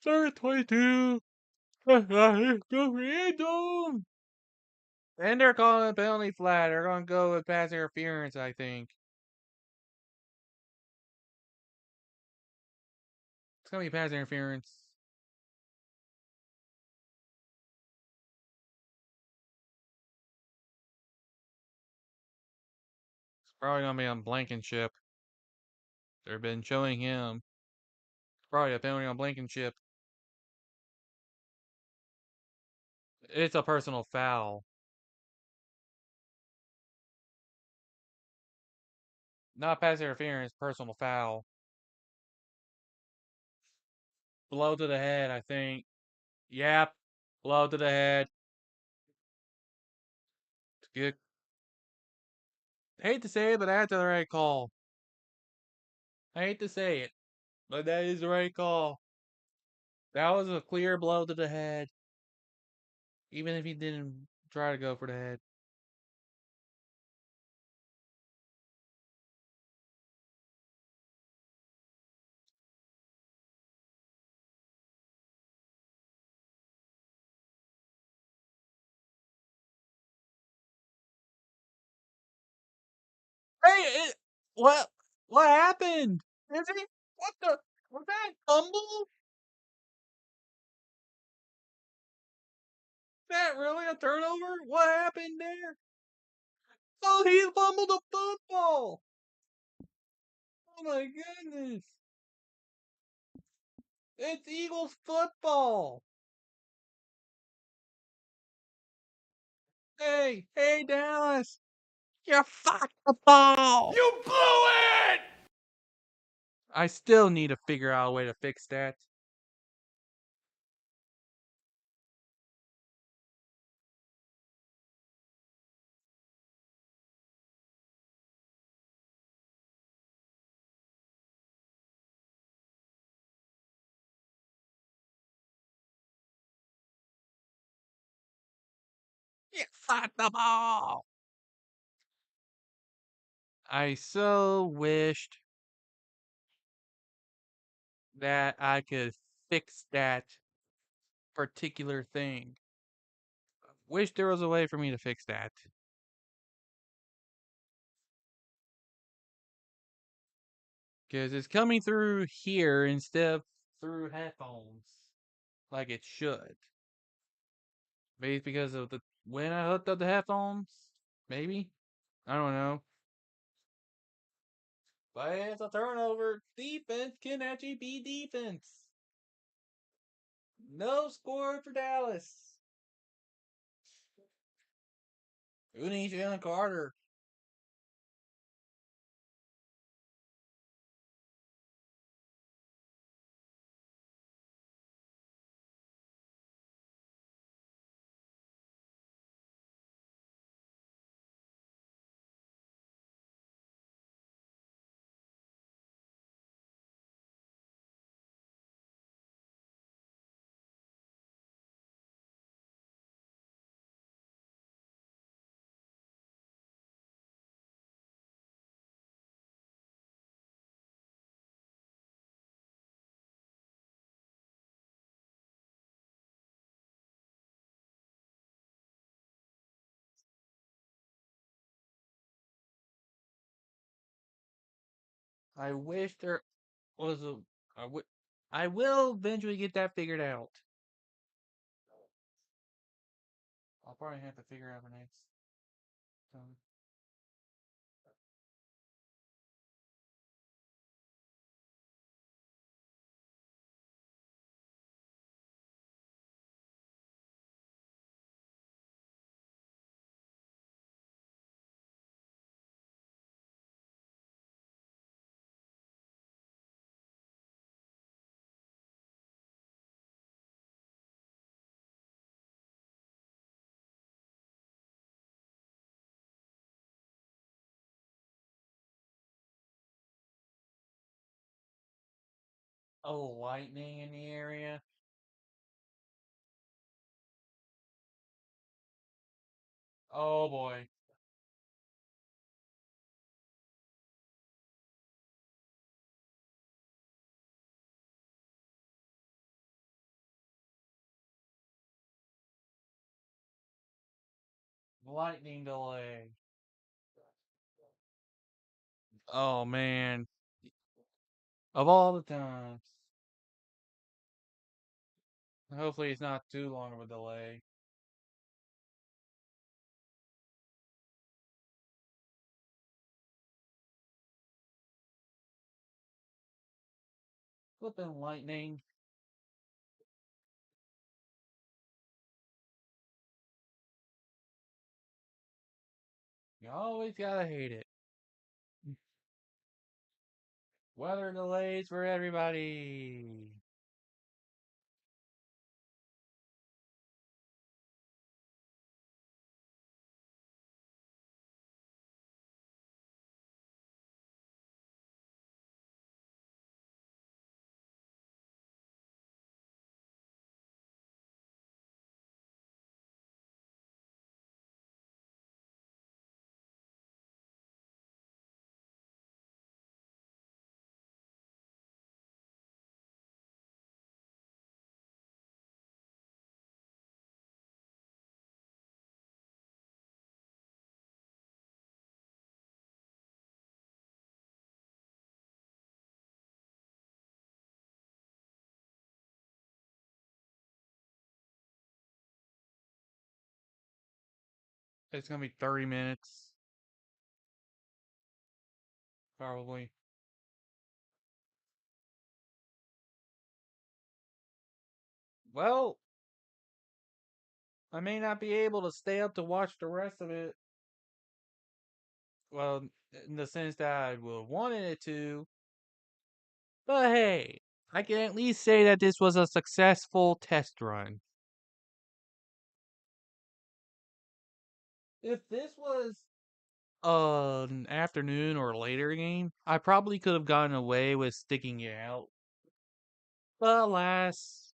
3rd and 22. Go for end zone. And they're calling a penalty flat. They're going to go with pass interference, I think. It's going to be pass interference. It's probably going to be on Blankenship. They've been showing him. It's probably a penalty on Blankenship. It's a personal foul. Not pass interference, personal foul. Blow to the head, I think. Yep. Blow to the head. It's good. Hate to say it, but that's the right call. I hate to say it, but that is the right call. That was a clear blow to the head. Even if he didn't try to go for the head. Hey, what? What happened? Is it? What the? Was that fumble? Is that really a turnover? What happened there? Oh, he fumbled a football. Oh my goodness. It's Eagles football. Hey, Dallas. You fucked the ball. You blew it! I still need to figure out a way to fix that. You fucked the ball. I so wished that I could fix that particular thing. Wish there was a way for me to fix that. Because it's coming through here instead of through headphones. Like it should. Maybe it's because of the when I hooked up the headphones? Maybe? I don't know. But it's a turnover. Defense can actually be defense. No score for Dallas. Who needs Jalen Carter? I wish there was a. I will eventually get that figured out. I'll probably have to figure out the next Oh, lightning in the area. Oh boy. Lightning delay. Oh man. Of all the times. Hopefully it's not too long of a delay. Flipping lightning. You always gotta hate it. Weather delays for everybody. It's gonna be 30 minutes. Probably. Well, I may not be able to stay up to watch the rest of it. Well, in the sense that I would wanted it to. But hey, I can at least say that this was a successful test run. If this was an afternoon or later game, I probably could have gotten away with sticking it out. But alas,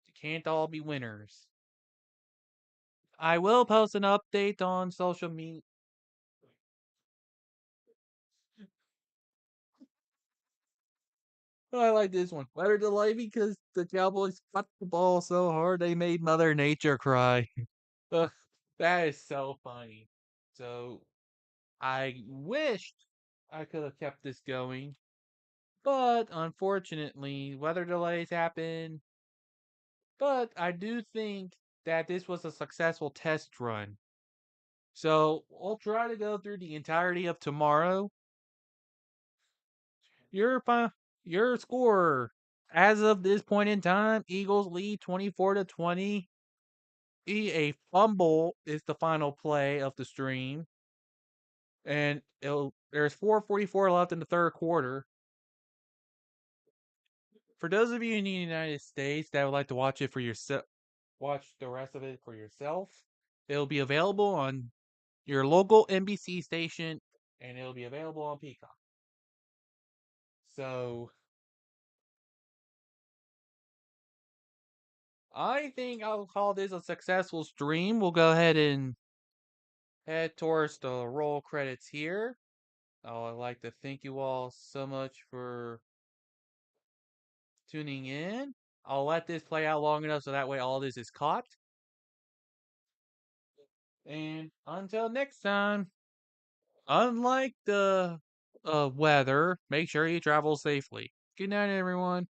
it can't all be winners. I will post an update on social media. I like this one. Weather delay because the Cowboys cut the ball so hard they made Mother Nature cry. Ugh, that is so funny. So I wished I could have kept this going, but unfortunately, weather delays happen. But I do think that this was a successful test run. So we'll try to go through the entirety of tomorrow. Your your score as of this point in time, Eagles lead 24-20. A fumble is the final play of the stream, and there's 4:44 left in the third quarter. For those of you in the United States that would like to watch it for yourself, watch the rest of it for yourself. It'll be available on your local NBC station, and it'll be available on Peacock. So I think I'll call this a successful stream. We'll go ahead and head towards the roll credits here. I'd like to thank you all so much for tuning in. I'll let this play out long enough so that way all this is caught. And until next time, unlike the weather, make sure you travel safely. Good night, everyone.